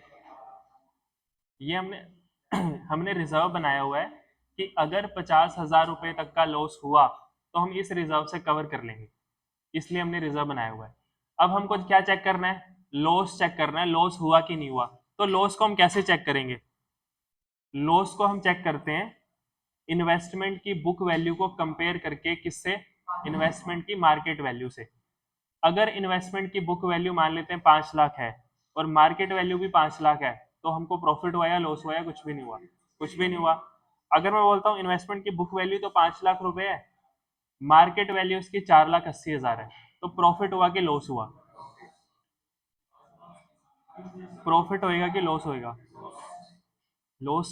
ये हमने हमने रिजर्व बनाया हुआ है कि अगर 50,000 रुपए तक का लॉस हुआ तो हम इस रिजर्व से कवर कर लेंगे, इसलिए हमने रिजर्व बनाया हुआ है। अब हमको क्या चेक करना है? लॉस चेक करना है, लॉस हुआ कि नहीं हुआ। तो लॉस को हम कैसे चेक करेंगे? लॉस को हम चेक करते हैं इन्वेस्टमेंट की बुक वैल्यू को कंपेयर करके, किससे? इन्वेस्टमेंट की मार्केट वैल्यू से। अगर इन्वेस्टमेंट की बुक वैल्यू मान लेते हैं 5 लाख है और मार्केट वैल्यू भी 5 लाख है, तो हमको प्रॉफिट हुआ या लॉस हुआ? या कुछ भी नहीं हुआ, कुछ भी नहीं हुआ। अगर मैं बोलता हूँ इन्वेस्टमेंट की बुक वैल्यू तो 5 लाख रुपए है, मार्केट वैल्यू इसकी 4,80,000 है, तो प्रॉफिट हुआ कि लॉस हुआ? प्रॉफिट होएगा कि लॉस होएगा? लॉस।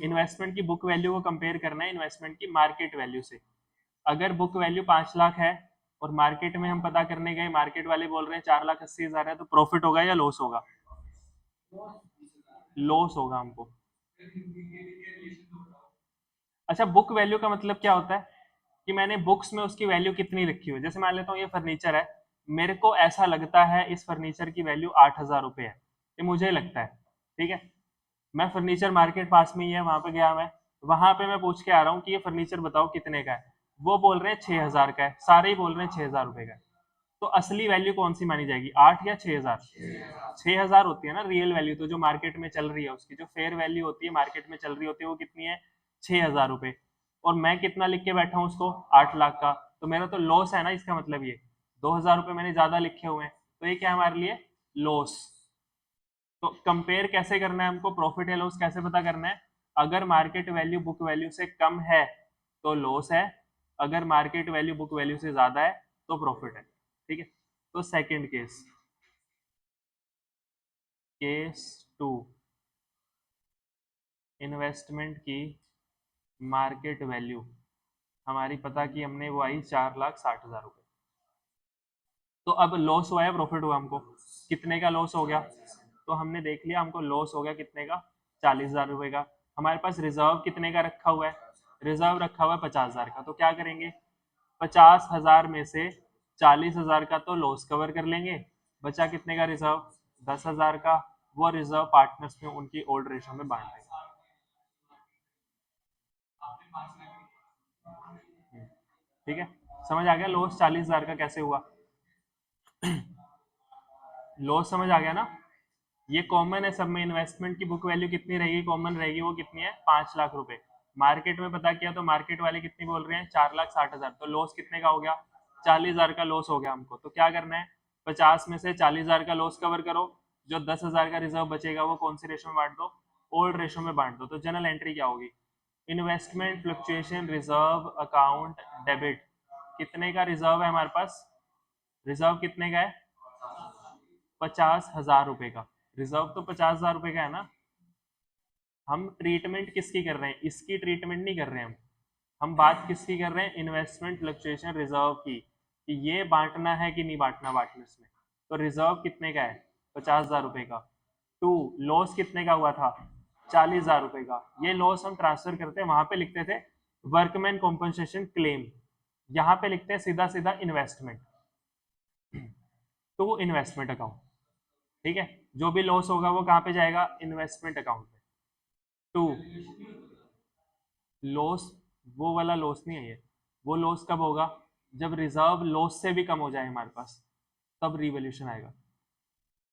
इन्वेस्टमेंट की बुक वैल्यू को कंपेयर करना है इन्वेस्टमेंट की मार्केट वैल्यू से। अगर बुक वैल्यू 5 लाख है और मार्केट में हम पता करने गए, मार्केट वाले बोल रहे हैं 4,80,000 है, तो प्रॉफिट होगा या लॉस होगा? लॉस होगा हमको। अच्छा, बुक वैल्यू का मतलब क्या होता है? कि मैंने बुक्स में उसकी वैल्यू कितनी रखी हुई है। जैसे मान लेता हूँ ये फर्नीचर है, मेरे को ऐसा लगता है इस फर्नीचर की वैल्यू 8,000 रुपये है, ये मुझे लगता है, ठीक है। मैं फर्नीचर मार्केट पास में ही है, वहां पे गया, मैं वहां पे मैं पूछ के आ रहा हूँ कि ये फर्नीचर बताओ कितने का है। वो बोल रहे हैं 6,000 का है, सारे ही बोल रहे हैं 6,000 रुपये का है। तो असली वैल्यू कौन सी मानी जाएगी, 8 या 6,000? 6,000 होती है ना रियल वैल्यू, तो जो मार्केट में चल रही है उसकी जो फेयर वैल्यू होती है, मार्केट में चल रही होती है, वो कितनी है? 6,000 रुपये। और मैं कितना लिख के बैठा हूँ उसको? 8 लाख का। तो मेरा तो लॉस है ना, इसका मतलब ये 2,000 रुपये मैंने ज्यादा लिखे हुए हैं, तो ये क्या है हमारे लिए? लॉस। तो कंपेयर कैसे करना है हमको, प्रॉफिट या लॉस कैसे पता करना है? अगर मार्केट वैल्यू बुक वैल्यू से कम है तो लॉस है, अगर मार्केट वैल्यू बुक वैल्यू से ज्यादा है तो प्रॉफिट है, ठीक है। तो सेकंड केस, केस 2, इन्वेस्टमेंट की मार्केट वैल्यू हमारी पता की हमने, वो आई 4,60,000 रुपये। तो अब लॉस हुआ है प्रॉफिट हुआ हमको? कितने का लॉस हो गया? तो हमने देख लिया हमको लॉस हो गया कितने का? 40,000 रुपये का। हमारे पास रिजर्व कितने का रखा हुआ है? रिजर्व रखा हुआ है 50,000 का। तो क्या करेंगे, 50,000 में से 40,000 का तो लॉस कवर कर लेंगे, बचा कितने का रिजर्व? 10,000 का। वो रिजर्व पार्टनर्स में उनकी ओल्ड रेशो में बांट देंगे। ठीक है, समझ आ गया लॉस 40,000 का कैसे हुआ? लॉस समझ आ गया ना? ये कॉमन है सब में, इन्वेस्टमेंट की बुक वैल्यू कितनी रहेगी, कॉमन रहेगी, वो कितनी है? 5 लाख रुपए। मार्केट में पता किया तो मार्केट वाले कितनी बोल रहे हैं? 4,60,000। तो लॉस कितने का हो गया? 40,000 का लॉस हो गया हमको। तो क्या करना है, 50 में से 40,000 का लॉस कवर करो, जो 10,000 का रिजर्व बचेगा वो कौन सी रेशो में बांट दो? ओल्ड रेशो में बांट दो। तो जनरल एंट्री क्या होगी? Investment fluctuation reserve account debit. कितने का रिजर्व है हमारे पास? रिजर्व कितने का है? 50,000 रुपए का। रिजर्व तो 50,000 रुपए का है ना। हम ट्रीटमेंट किसकी कर रहे हैं? इसकी ट्रीटमेंट नहीं कर रहे हैं हम बात किसकी कर रहे हैं? इन्वेस्टमेंट फ्लक्चुएशन रिजर्व की, कि ये बांटना है कि नहीं बांटना पार्टनर्स में। तो रिजर्व कितने का है? 50,000 रुपए का। टू, लॉस कितने का हुआ था? 40,000 रुपए का। ये लॉस हम ट्रांसफर करते हैं, वहां पे लिखते थे वर्कमैन कॉम्पनसेशन क्लेम, यहाँ पे लिखते हैं सीधा सीधा इन्वेस्टमेंट टू इन्वेस्टमेंट अकाउंट। ठीक है, जो भी लॉस होगा वो कहाँ पे जाएगा? इन्वेस्टमेंट अकाउंट पे। टू, लॉस, वो वाला लॉस नहीं है ये। वो लॉस कब होगा? जब रिजर्व लॉस से भी कम हो जाए हमारे पास, तब रिवॉल्यूशन आएगा।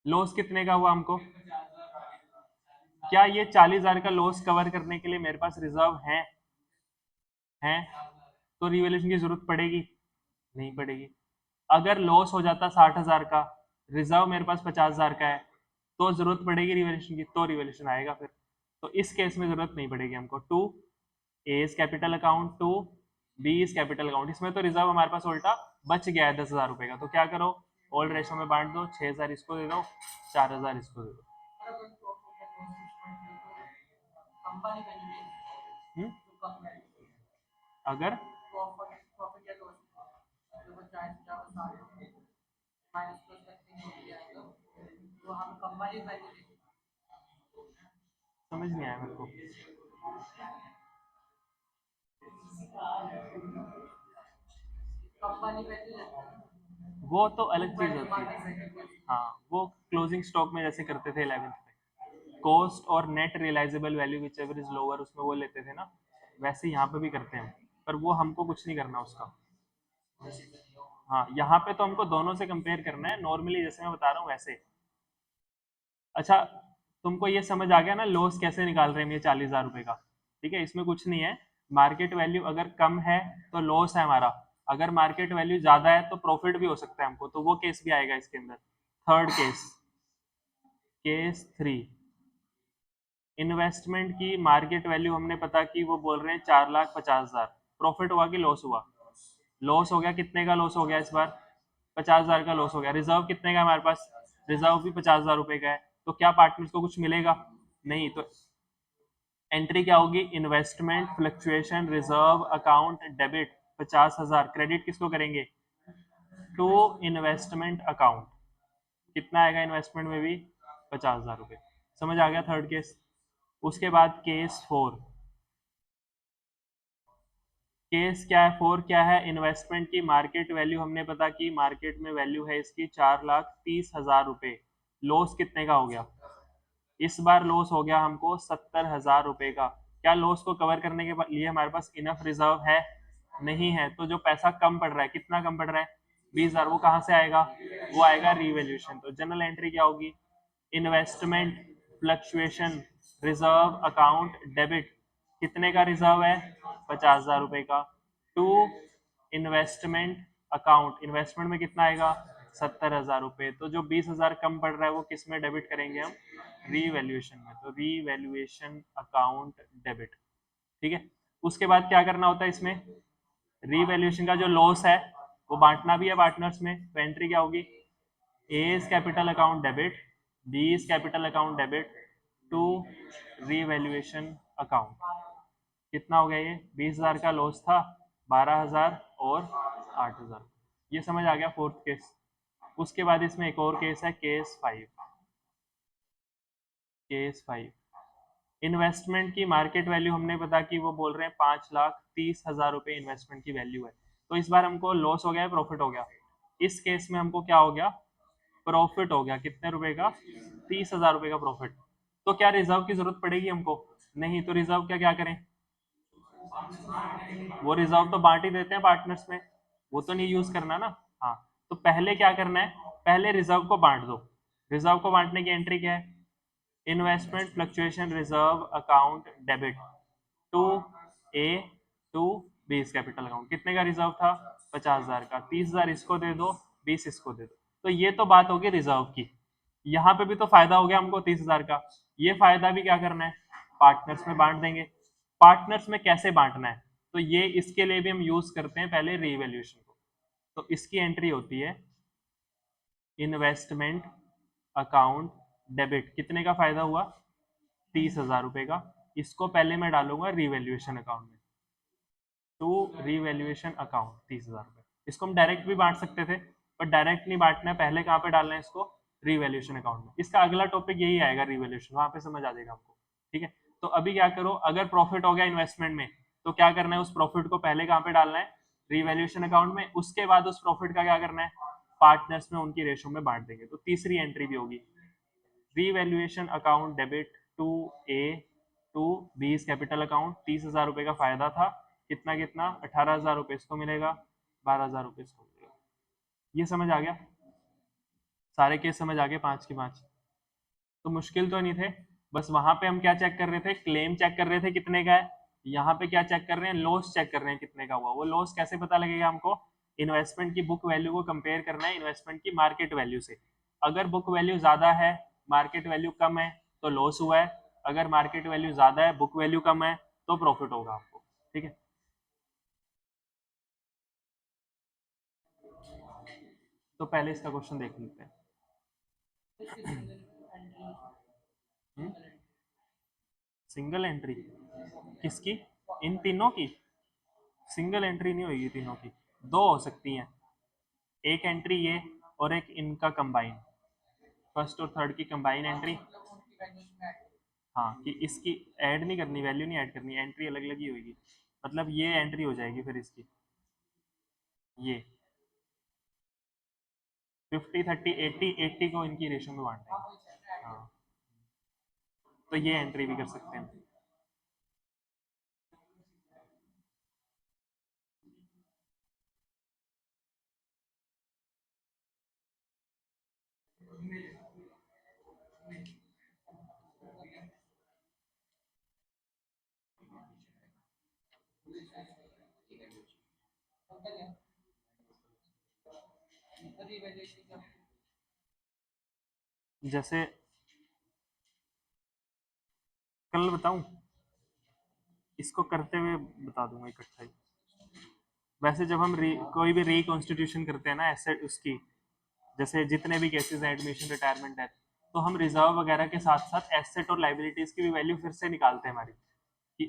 लॉस कितने का हुआ हमको? क्या ये 40,000 का लॉस कवर करने के लिए मेरे पास रिजर्व है? तो रिवॉल्यूशन की जरूरत पड़ेगी? नहीं पड़ेगी। अगर लॉस हो जाता 60,000 का, रिजर्व मेरे पास 50,000 का है, तो जरूरत पड़ेगी रिवॉल्यूशन की, तो रिवॉल्यूशन आएगा फिर। तो इस केस में जरूरत नहीं पड़ेगी हमको। To, A is capital account, to B is capital account. इसमें तो रिजर्व हमारे पास उल्टा बच गया है 10,000 रुपए का। तो क्या करो, ओल्ड रेशो में बांट दो, 6,000 इसको दे दो, 4,000 इसको दे दो। हम्म? अगर समझ नहीं आया मेरे को। वो तो अलग चीज होती है। हाँ, वो क्लोजिंग स्टॉक में जैसे करते थे 11th में, कॉस्ट और net realisable value whichever is lower, उसमें वो लेते थे ना, वैसे यहाँ पे भी करते हैं, पर वो हमको कुछ नहीं करना उसका। हाँ, यहाँ पे तो हमको दोनों से कंपेयर करना है नॉर्मली, जैसे मैं बता रहा हूँ वैसे। अच्छा, तुमको ये समझ आ गया ना लॉस कैसे निकाल रहे हैं हम ये 40,000 रुपए का? ठीक है, इसमें कुछ नहीं है। मार्केट वैल्यू अगर कम है तो लॉस है हमारा, अगर मार्केट वैल्यू ज्यादा है तो प्रॉफिट भी हो सकता है हमको, तो वो केस भी आएगा इसके अंदर। थर्ड केस, केस 3, इन्वेस्टमेंट की मार्केट वैल्यू हमने पता की, वो बोल रहे हैं 4,50,000, प्रॉफिट हुआ कि लॉस हुआ? लॉस हो गया। कितने का लॉस हो गया इस बार? 50,000 का लॉस हो गया। रिजर्व कितने का हमारे पास? रिजर्व भी 50,000 रुपए का है, तो क्या पार्टनर्स को कुछ मिलेगा? नहीं। तो एंट्री क्या होगी? Investment fluctuation reserve account debit 50,000, credit किसको करेंगे? To investment account. कितना आएगा इन्वेस्टमेंट में भी? 50,000 रुपए। समझ आ गया थर्ड केस? उसके बाद केस 4, केस क्या है? 4 क्या है? इन्वेस्टमेंट की मार्केट वैल्यू हमने पता की, मार्केट में वैल्यू है इसकी 4,30,000 रुपए। लॉस कितने का हो गया? इस बार लॉस हो गया हमको 70,000 रुपए का। क्या लॉस को कवर करने के लिए हमारे पास इनफ रिजर्व है? नहीं है। तो जो पैसा कम पड़ रहा है, कितना कम पड़ रहा है? 20,000, वो कहाँ से आएगा? वो आएगा रीवैल्यूएशन। तो जनरल एंट्री क्या होगी? Investment fluctuation reserve account debit, कितने का रिजर्व है? 50,000 रुपए का, टू इन्वेस्टमेंट अकाउंट, इन्वेस्टमेंट में कितना आएगा? 70,000 रुपए। तो जो 20,000 कम पड़ रहा है वो किस में डेबिट करेंगे हम? रीवैल्यूएशन में। तो रीवैल्यूएशन अकाउंट डेबिट। ठीक है। उसके बाद क्या करना होता है इसमें? रीवैल्यूएशन का जो लॉस है वो बांटना भी है पार्टनर्स में। तो एंट्री क्या होगी? A is capital account debit, B is capital account debit, to revaluation account. कितना हो गया ये? 20,000 का लॉस था, 12,000 और 8,000। ये समझ आ गया फोर्थ केस। उसके बाद इसमें एक और केस है, केस 5। केस 5, इन्वेस्टमेंट की मार्केट वैल्यू हमने पता की, वो बोल रहे हैं 5,30,000 रुपए इन्वेस्टमेंट की वैल्यू है। तो इस बार हमको लॉस हो गया है, प्रॉफिट हो गया? इस केस में हमको क्या हो गया? प्रॉफिट हो गया। कितने रुपए का? 30,000 रुपए का प्रॉफिट। तो क्या रिजर्व की जरूरत पड़ेगी हमको? नहीं। तो रिजर्व क्या क्या करें? वो रिजर्व तो बांट ही देते हैं पार्टनर्स में, वो तो नहीं यूज करना ना। हाँ, तो पहले क्या करना है? पहले रिजर्व को बांट दो। रिजर्व को बांटने की एंट्री क्या है? Investment fluctuation reserve account debit, to A, to B is capital account. कितने का रिजर्व था? 50,000 का। 30,000 इसको दे दो, 20 इसको दे दो। तो ये तो बात होगी रिजर्व की। यहाँ पे भी तो फायदा हो गया हमको 30,000 का। ये फायदा भी क्या करना है? पार्टनर्स में बांट देंगे। पार्टनर्स में कैसे बांटना है? तो ये इसके लिए भी हम यूज करते हैं पहले रीवैल्यूएशन को। तो इसकी एंट्री होती है इन्वेस्टमेंट अकाउंट डेबिट। कितने का फायदा हुआ? 30,000 रुपए का। इसको पहले मैं डालूंगा रीवैल्यूएशन अकाउंट में, टू रीवैल्यूएशन अकाउंट 30,000 रुपए। इसको हम डायरेक्ट भी बांट सकते थे, पर डायरेक्ट नहीं बांटना है, पहले कहाँ पे डालना है इसको? रीवैल्यूएशन अकाउंट में। इसका अगला टॉपिक यही आएगा रीवैल्यूएशन, वहां पे समझ आ जाएगा आपको। ठीक है। तो अभी क्या करो, अगर प्रॉफिट हो गया इन्वेस्टमेंट में, तो क्या करना है? उस प्रॉफिट को पहले कहाँ पे डालना है? रीवैल्यूएशन अकाउंट में। उसके बाद उस प्रॉफिट का क्या करना है? पार्टनर्स में उनकी रेशो में बांट देंगे। तो तीसरी एंट्री भी होगी revaluation account debit, to A, to B is capital account. 30,000 रुपए का फायदा था, कितना कितना? 18,000 रुपए इसको मिलेगा, 12,000 रुपए इसको मिलेगा। ये समझ आ गया? सारे केस समझ आ गए, 5 की 5? तो मुश्किल तो नहीं थे। बस वहां पे हम क्या चेक कर रहे थे? क्लेम चेक कर रहे थे कितने का है। यहाँ पे क्या चेक कर रहे हैं? लॉस चेक कर रहे हैं कितने का हुआ। वो लॉस कैसे पता लगेगा हमको? इन्वेस्टमेंट की बुक वैल्यू को कंपेयर करना है इन्वेस्टमेंट की मार्केट वैल्यू से। अगर बुक वैल्यू ज्यादा है, मार्केट वैल्यू कम है, तो लॉस हुआ है। अगर मार्केट वैल्यू ज्यादा है, बुक वैल्यू कम है, तो प्रॉफिट होगा आपको। ठीक है। तो पहले इसका क्वेश्चन देख लेते हैं। सिंगल एंट्री किसकी? इन तीनों की? सिंगल एंट्री नहीं होगी तीनों की, दो हो सकती हैं। एक एंट्री ये और एक इनका कंबाइन। फर्स्ट और थर्ड की कंबाइन एंट्री, हाँ कि इसकी ऐड नहीं करनी, वैल्यू नहीं ऐड करनी, एंट्री अलग अलग ही होगी, मतलब ये एंट्री हो जाएगी फिर इसकी, ये 50 30 80 80 को इनकी रेशो में बांट देंगे। हाँ तो ये एंट्री भी कर सकते हैं। जैसे कल बताऊं, इसको करते हुए बता दूंगा इकट्ठा ही। वैसे जब हम कोई भी रिकॉन्स्टिट्यूशन करते हैं ना एसेट उसकी, जैसे जितने भी केसेस हैं एडमिशन रिटायरमेंट डेथ, तो हम रिजर्व वगैरह के साथ साथ एसेट और लाइबिलिटीज की भी वैल्यू फिर से निकालते हैं हमारी, कि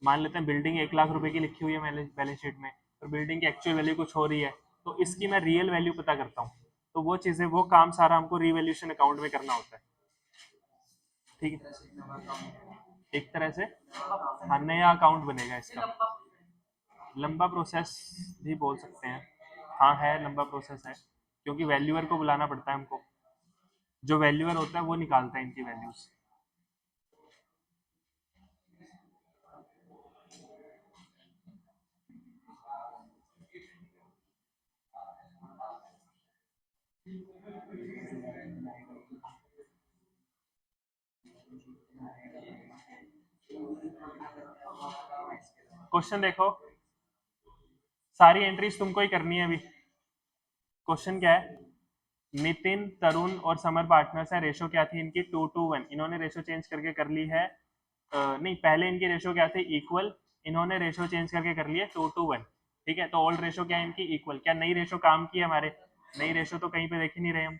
मान लेते हैं बिल्डिंग 1 लाख रुपए की लिखी हुई है बैलेंस शीट में, और बिल्डिंग की एक्चुअल वैल्यू कुछ हो रही है, तो इसकी मैं रियल वैल्यू पता करता हूँ। तो वो चीजें, वो काम सारा हमको रिवैल्यूएशन अकाउंट में करना होता है। ठीक है, एक तरह से हाँ नया अकाउंट बनेगा इसका। लंबा प्रोसेस भी बोल सकते हैं, हाँ है लंबा प्रोसेस है, क्योंकि वैल्यूअर को बुलाना पड़ता है हमको, जो वैल्यूअर होता है वो निकालता है इनकी वैल्यूज। क्वेश्चन देखो, सारी एंट्रीज तुमको ही करनी है अभी। क्वेश्चन क्या है, नितिन तरुण और समर पार्टनर्स हैं, रेशो क्या थी इनकी 2:1, इन्होंने रेशो चेंज करके कर ली है नहीं पहले इनकी रेशो क्या थी इक्वल, इन्होंने रेशो चेंज करके कर ली है 2:1। ठीक है, तो ओल्ड रेशो क्या है इनकी इक्वल, क्या नई रेशो काम की है हमारे, नई रेशो तो कहीं पे देख ही नहीं रहे हम।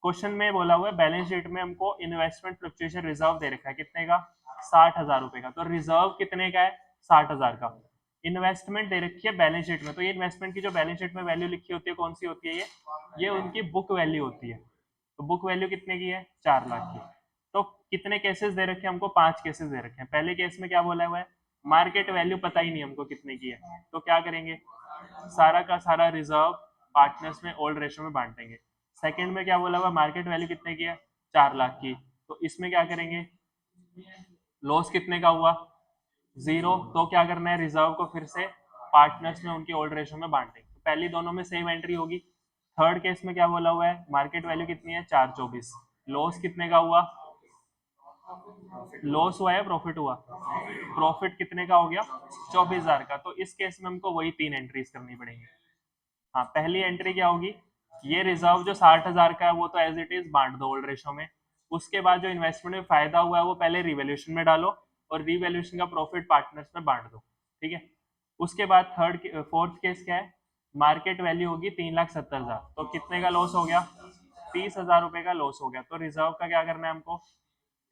क्वेश्चन में बोला हुआ है बैलेंस शीट में हमको इन्वेस्टमेंट फ्लक्चुएशन रिजर्व दे रखा है कितने का, 60,000 रुपए का, तो रिजर्व कितने का है, 60,000 का। इन्वेस्टमेंट दे रखी है बैलेंस शीट में, तो ये इन्वेस्टमेंट की जो बैलेंस शीट में वैल्यू लिखी होती है कौन सी होती है, ये उनकी बुक वैल्यू होती है। तो बुक वैल्यू कितने की है, 4 लाख की। तो कितने केसेस दे रखे हैं हमको, 5 केसेस दे रखे हैं। पहले केस में क्या बोला हुआ है, मार्केट वैल्यू पता ही नहीं हमको कितने की है, तो क्या करेंगे, सारा का सारा रिजर्व पार्टनर्स में ओल्ड रेशो में बांटेंगे। सेकंड में क्या बोला हुआ, मार्केट वैल्यू कितने की है, 4 लाख की, तो इसमें क्या करेंगे, लॉस कितने का हुआ, 0, तो क्या करना है, रिजर्व को फिर से पार्टनर्स में उनके ओल्ड रेशो में बांटेंगे। तो पहली दोनों में सेम एंट्री होगी। थर्ड केस में क्या बोला हुआ है, मार्केट वैल्यू कितनी है, 424, लॉस कितने का हुआ, लॉस हुआ है प्रॉफिट हुआ, प्रॉफिट कितने का हो गया, 24,000 का। तो इस केस में हमको वही 3 एंट्रीज करनी पड़ेंगी। हाँ पहली एंट्री क्या होगी, ये रिजर्व जो 60,000 का है वो तो एज इट इज बांट दो ओल्ड रेशो में। उसके बाद जो इन्वेस्टमेंट में फायदा हुआ है वो पहले रिवैल्यूएशन में डालो, और रिवैल्यूएशन का प्रॉफिट पार्टनर्स में बांट दो। ठीक है, उसके बाद फोर्थ केस क्या है, मार्केट वैल्यू होगी 3,70,000, तो कितने का लॉस हो गया, 30,000 रुपए का लॉस हो गया। तो रिजर्व का क्या करना है हमको,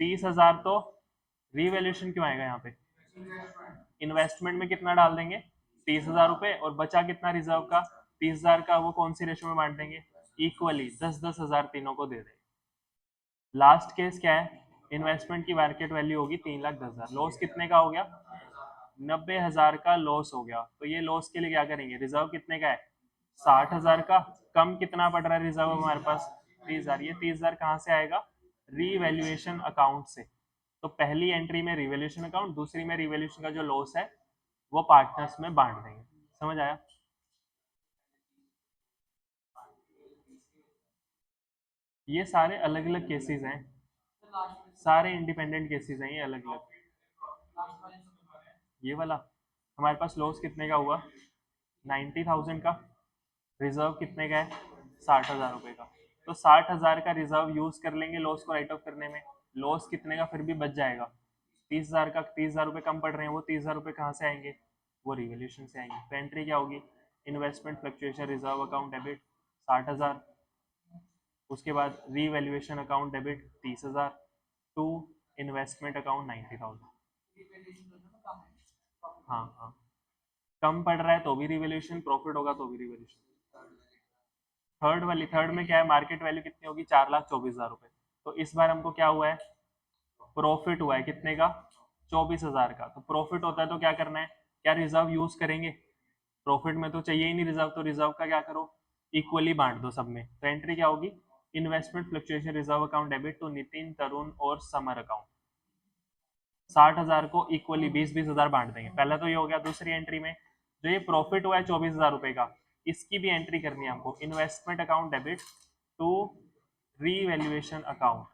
30,000, तो रिवैल्यूएशन क्यों आएगा यहाँ पे, इन्वेस्टमेंट में कितना डाल देंगे, 30,000 रुपए, और बचा कितना रिजर्व का, 30,000 का, वो कौन सी रेशो में बांट देंगे, इक्वली 10-10 हजार तीनों को दे देंगे। लास्ट केस क्या है, इन्वेस्टमेंट की मार्केट वैल्यू होगी 3,10,000, लॉस कितने का हो गया, 90,000 का लॉस हो गया। तो ये लॉस के लिए क्या करेंगे, रिजर्व कितने का है, 60,000 का, कम कितना पड़ रहा है रिजर्व हमारे पास, 30,000, ये 30,000 कहाँ से आएगा, रीवैल्यूएशन अकाउंट से। तो पहली एंट्री में रिवैल्यूएशन अकाउंट, दूसरी में रिवैल्यूएशन का जो लॉस है वो पार्टनर्स में बांट देंगे। समझ आया, ये सारे अलग अलग केसेस हैं, सारे इंडिपेंडेंट केसेस हैं ये अलग अलग। ये वाला हमारे पास लॉस कितने का हुआ, 90,000 का, रिजर्व कितने का है, 60,000 रुपए का। तो 60,000 का रिजर्व यूज कर लेंगे लॉस को राइट ऑफ करने में, लॉस कितने का फिर भी बच जाएगा, 30,000 का, 30,000 रुपए कम पड़ रहे हैं, वो 30,000 रुपए कहाँ से आएंगे, वो रिवोल्यूशन से आएंगे। तो एंट्री क्या होगी, investment fluctuation reserve account debit 60,000, उसके बाद revaluation account debit 30,000, to investment account 90,000। हाँ हाँ, कम पड़ रहा है तो भी रिवैल्यूएशन, प्रॉफिट होगा तो भी रिवैल्यूएशन। थर्ड में क्या है, मार्केट वैल्यू कितनी होगी, 4,24,000 रुपए। तो इस बार हमको क्या हुआ है, प्रॉफिट हुआ है कितने का, 24,000 का। तो प्रॉफिट होता है तो क्या करना है, क्या रिजर्व यूज करेंगे, प्रॉफिट में तो चाहिए ही नहीं रिजर्व, तो रिजर्व का क्या करो, इक्वली बांट दो सब में। तो एंट्री क्या होगी, investment fluctuation reserve account debit to Nitin, Tarun और समर अकाउंट। 60,000 को इक्वली 20-20,000 बांट देंगे। पहला तो ये हो गया। दूसरी एंट्री में जो ये प्रॉफिट हुआ है 24,000 रुपए का, इसकी भी एंट्री करनी है हमको, investment account debit to revaluation account,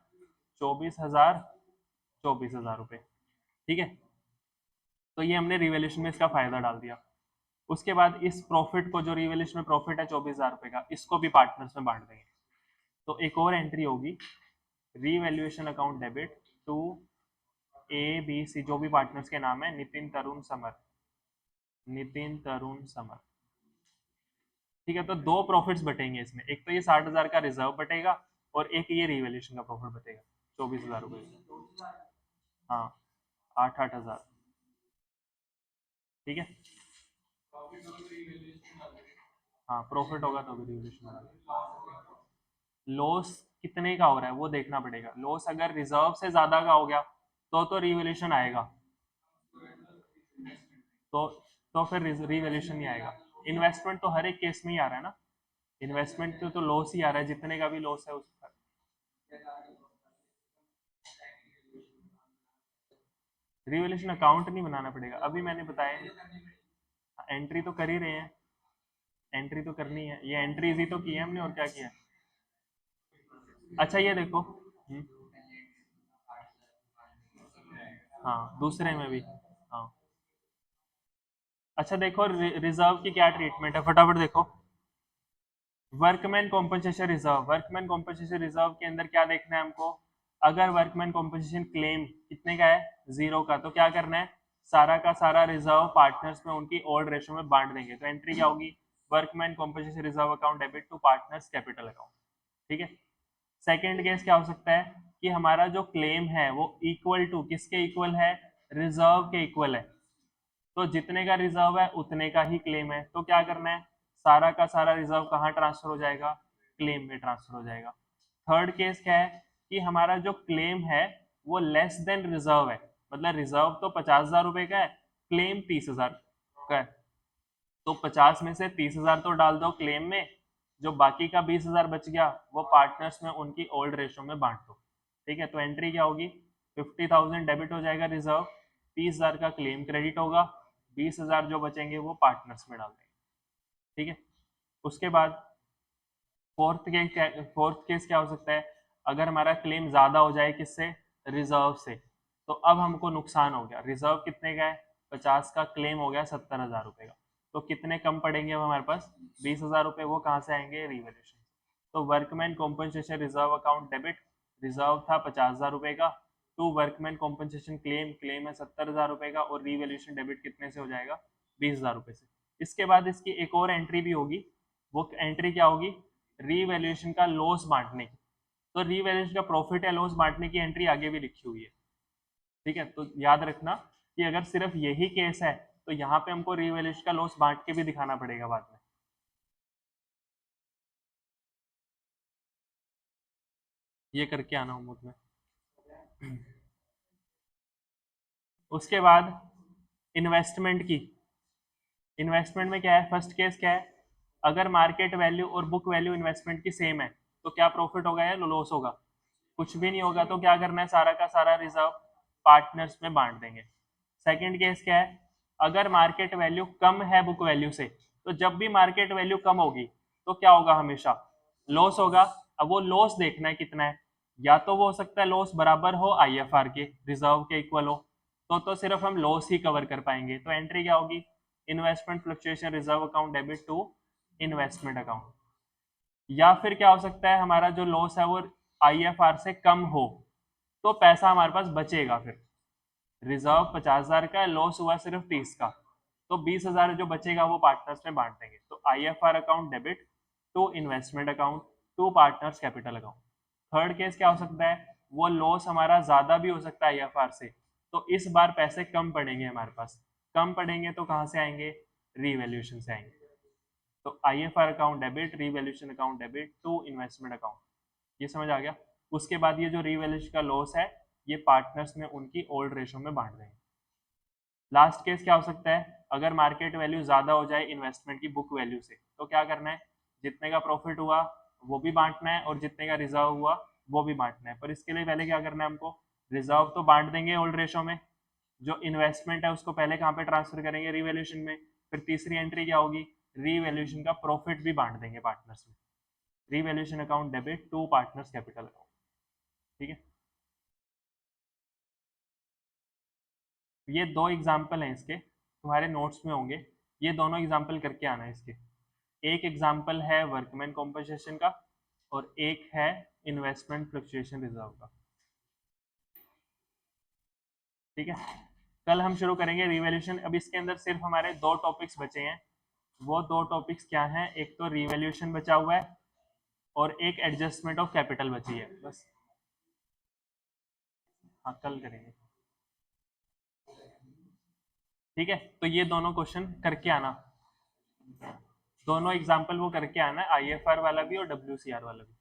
24,000 रुपए। ठीक है, तो ये हमने रिवैल्यूएशन में इसका फायदा डाल दिया। उसके बाद इस प्रॉफिट को, जो रिवैल्यूएशन में प्रॉफिट है 24,000 रुपए का, इसको भी पार्टनर्स में बांट देंगे। तो एक और एंट्री होगी, revaluation account debit to A B C, जो भी पार्टनर्स के नाम है, नितिन, तरुण, समर, नितिन, तरुण, समर। ठीक है, तो दो प्रॉफिट्स बटेंगे इसमें, एक तो ये 60,000 का रिजर्व बटेगा और एक ये रिवैल्यूएशन का प्रॉफिट बटेगा 24,000 रुपए। हाँ, 8,000। ठीक है, हाँ प्रॉफिट होगा तो भी रिवैल्यूएशन। लॉस कितने का हो रहा है वो देखना पड़ेगा। लॉस अगर रिजर्व से ज्यादा का हो गया तो रिवैल्यूएशन आएगा, तो तो फिर रिवैल्यूएशन नहीं आएगा। इन्वेस्टमेंट तो हर एक केस में ही आ रहा है ना, इन्वेस्टमेंट तो लॉस ही आ रहा है, जितने का भी लॉस है उसका। रिवैल्यूएशन अकाउंट नहीं बनाना पड़ेगा, अभी मैंने बताया, एंट्री तो कर ही रहे हैं, एंट्री तो करनी है, ये एंट्रीज ही तो की है हमने, और क्या किया। अच्छा ये देखो, हाँ दूसरे में भी, हाँ। अच्छा देखो, रिजर्व की क्या ट्रीटमेंट है, फटाफट देखो। Workman compensation reserve, workman compensation reserve के अंदर क्या देखना है हमको, अगर वर्कमैन कॉम्पनसेशन क्लेम कितने का है, 0 का, तो क्या करना है, सारा का सारा रिजर्व पार्टनर्स में उनकी ओल्ड रेशो में बांट देंगे। तो एंट्री क्या होगी, workman compensation reserve account debit to partners capital account. ठीक है, सेकेंड केस क्या हो सकता है कि हमारा जो क्लेम है वो इक्वल टू किसके इक्वल है, रिजर्व के इक्वल है। तो जितने का रिजर्व है उतने का ही क्लेम है, तो क्या करना है, सारा का सारा रिजर्व कहाँ ट्रांसफर हो जाएगा, क्लेम में ट्रांसफर हो जाएगा। थर्ड केस क्या है कि हमारा जो क्लेम है वो लेस देन रिजर्व है, मतलब रिजर्व तो 50,000 रुपए का है, क्लेम 30,000 का है, तो 50 में से 30,000 तो डाल दो क्लेम में, जो बाकी का 20,000 बच गया वो पार्टनर्स में उनकी ओल्ड रेशो में बांट दो। ठीक है, तो एंट्री क्या होगी, 50,000 डेबिट हो जाएगा रिजर्व, 30,000 का क्लेम क्रेडिट होगा, 20,000 जो बचेंगे वो पार्टनर्स में डाल देंगे। ठीक है, उसके बाद फोर्थ केस क्या हो सकता है, अगर हमारा क्लेम ज्यादा हो जाए किससे, रिजर्व से, तो अब हमको नुकसान हो गया। रिजर्व कितने का है, 50 का, क्लेम हो गया 70,000 रुपए का, तो कितने कम पड़ेंगे अब हमारे पास, 20,000 रुपए, वो कहाँ से आएंगे, रिवैल्यूएशन। तो workman compensation reserve account debit, reserve था 50,000 रुपए का, to workman compensation claim, claim है 70,000 रुपए का, और रिवैल्यूएशन डेबिट कितने से हो जाएगा, 20,000 रुपए से। इसके बाद इसकी एक और एंट्री भी होगी, वो एंट्री क्या होगी, रीवैल्यूएशन का लॉस बांटने की। तो रीवैल्यूएशन का प्रॉफिट या लॉस बांटने की एंट्री आगे भी लिखी हुई है। ठीक है, तो याद रखना कि अगर सिर्फ यही केस है तो यहाँ पे हमको रीवैल्यूएशन का लॉस बांट के भी दिखाना पड़ेगा बाद में। ये करके आना होमवर्क में। उसके बाद इन्वेस्टमेंट की, इन्वेस्टमेंट में क्या है, फर्स्ट केस क्या है, अगर मार्केट वैल्यू और बुक वैल्यू इन्वेस्टमेंट की सेम है तो क्या प्रॉफिट होगा या लॉस होगा, कुछ भी नहीं होगा। तो क्या करना है, सारा का सारा रिजर्व पार्टनर्स में बांट देंगे। सेकंड केस क्या है, अगर मार्केट वैल्यू कम है बुक वैल्यू से, तो जब भी मार्केट वैल्यू कम होगी तो क्या होगा, हमेशा लॉस होगा। अब वो लॉस देखना है कितना है, या तो वो हो सकता है लॉस बराबर हो आईएफआर के, रिजर्व के इक्वल हो, तो सिर्फ हम लॉस ही कवर कर पाएंगे। तो एंट्री क्या होगी, investment fluctuation reserve account debit to investment account. या फिर क्या हो सकता है, हमारा जो लॉस है वो आईएफआर से कम हो, तो पैसा हमारे पास बचेगा, फिर रिजर्व 50,000 का, लॉस हुआ सिर्फ 30 का, तो 20,000 जो बचेगा वो पार्टनर्स में बांट देंगे। तो IFR account debit to investment account to partners capital account. Third case क्या हो सकता है, वो लॉस हमारा ज्यादा भी हो सकता है आईएफआर से, तो इस बार पैसे कम पड़ेंगे हमारे पास, कम पड़ेंगे तो कहाँ से आएंगे, रीवैल्यूएशन से आएंगे। तो IFR account debit, revaluation account debit to investment account, ये समझ आ गया। उसके बाद ये जो रीवैल्यूएशन का लॉस है ये पार्टनर्स में उनकी ओल्ड रेशो में बांट देंगे। लास्ट केस क्या हो सकता है, अगर मार्केट वैल्यू ज्यादा हो जाए इन्वेस्टमेंट की बुक वैल्यू से, तो क्या करना है, जितने का प्रॉफिट हुआ वो भी बांटना है और जितने का रिजर्व हुआ वो भी बांटना है। पर इसके लिए पहले क्या करना है हमको, रिजर्व तो बांट देंगे ओल्ड रेशो में, जो इन्वेस्टमेंट है उसको पहले कहाँ पे ट्रांसफर करेंगे, रीवैल्यूएशन में। फिर तीसरी एंट्री क्या होगी, रीवैल्यूएशन का प्रॉफिट भी बांट देंगे पार्टनर्स में, revaluation account debit to partners capital account. ठीक है, ये दो एग्जाम्पल हैं इसके, तुम्हारे नोट्स में होंगे, ये दोनों एग्जाम्पल करके आना है इसके। एक एग्जाम्पल है वर्कमैन कॉम्पनसेशन का और एक है इन्वेस्टमेंट फ्लक्चुएशन रिजर्व का। ठीक है, कल हम शुरू करेंगे रिवैल्यूएशन। अब इसके अंदर सिर्फ हमारे दो टॉपिक्स बचे हैं, वो दो टॉपिक्स क्या हैं, एक तो रिवैल्यूएशन बचा हुआ है और एक एडजस्टमेंट ऑफ कैपिटल बची है बस। हाँ कल करेंगे। ठीक है, तो ये दोनों क्वेश्चन करके आना, दोनों एग्जाम्पल वो करके आना है, IFR वाला भी और WCR वाला भी।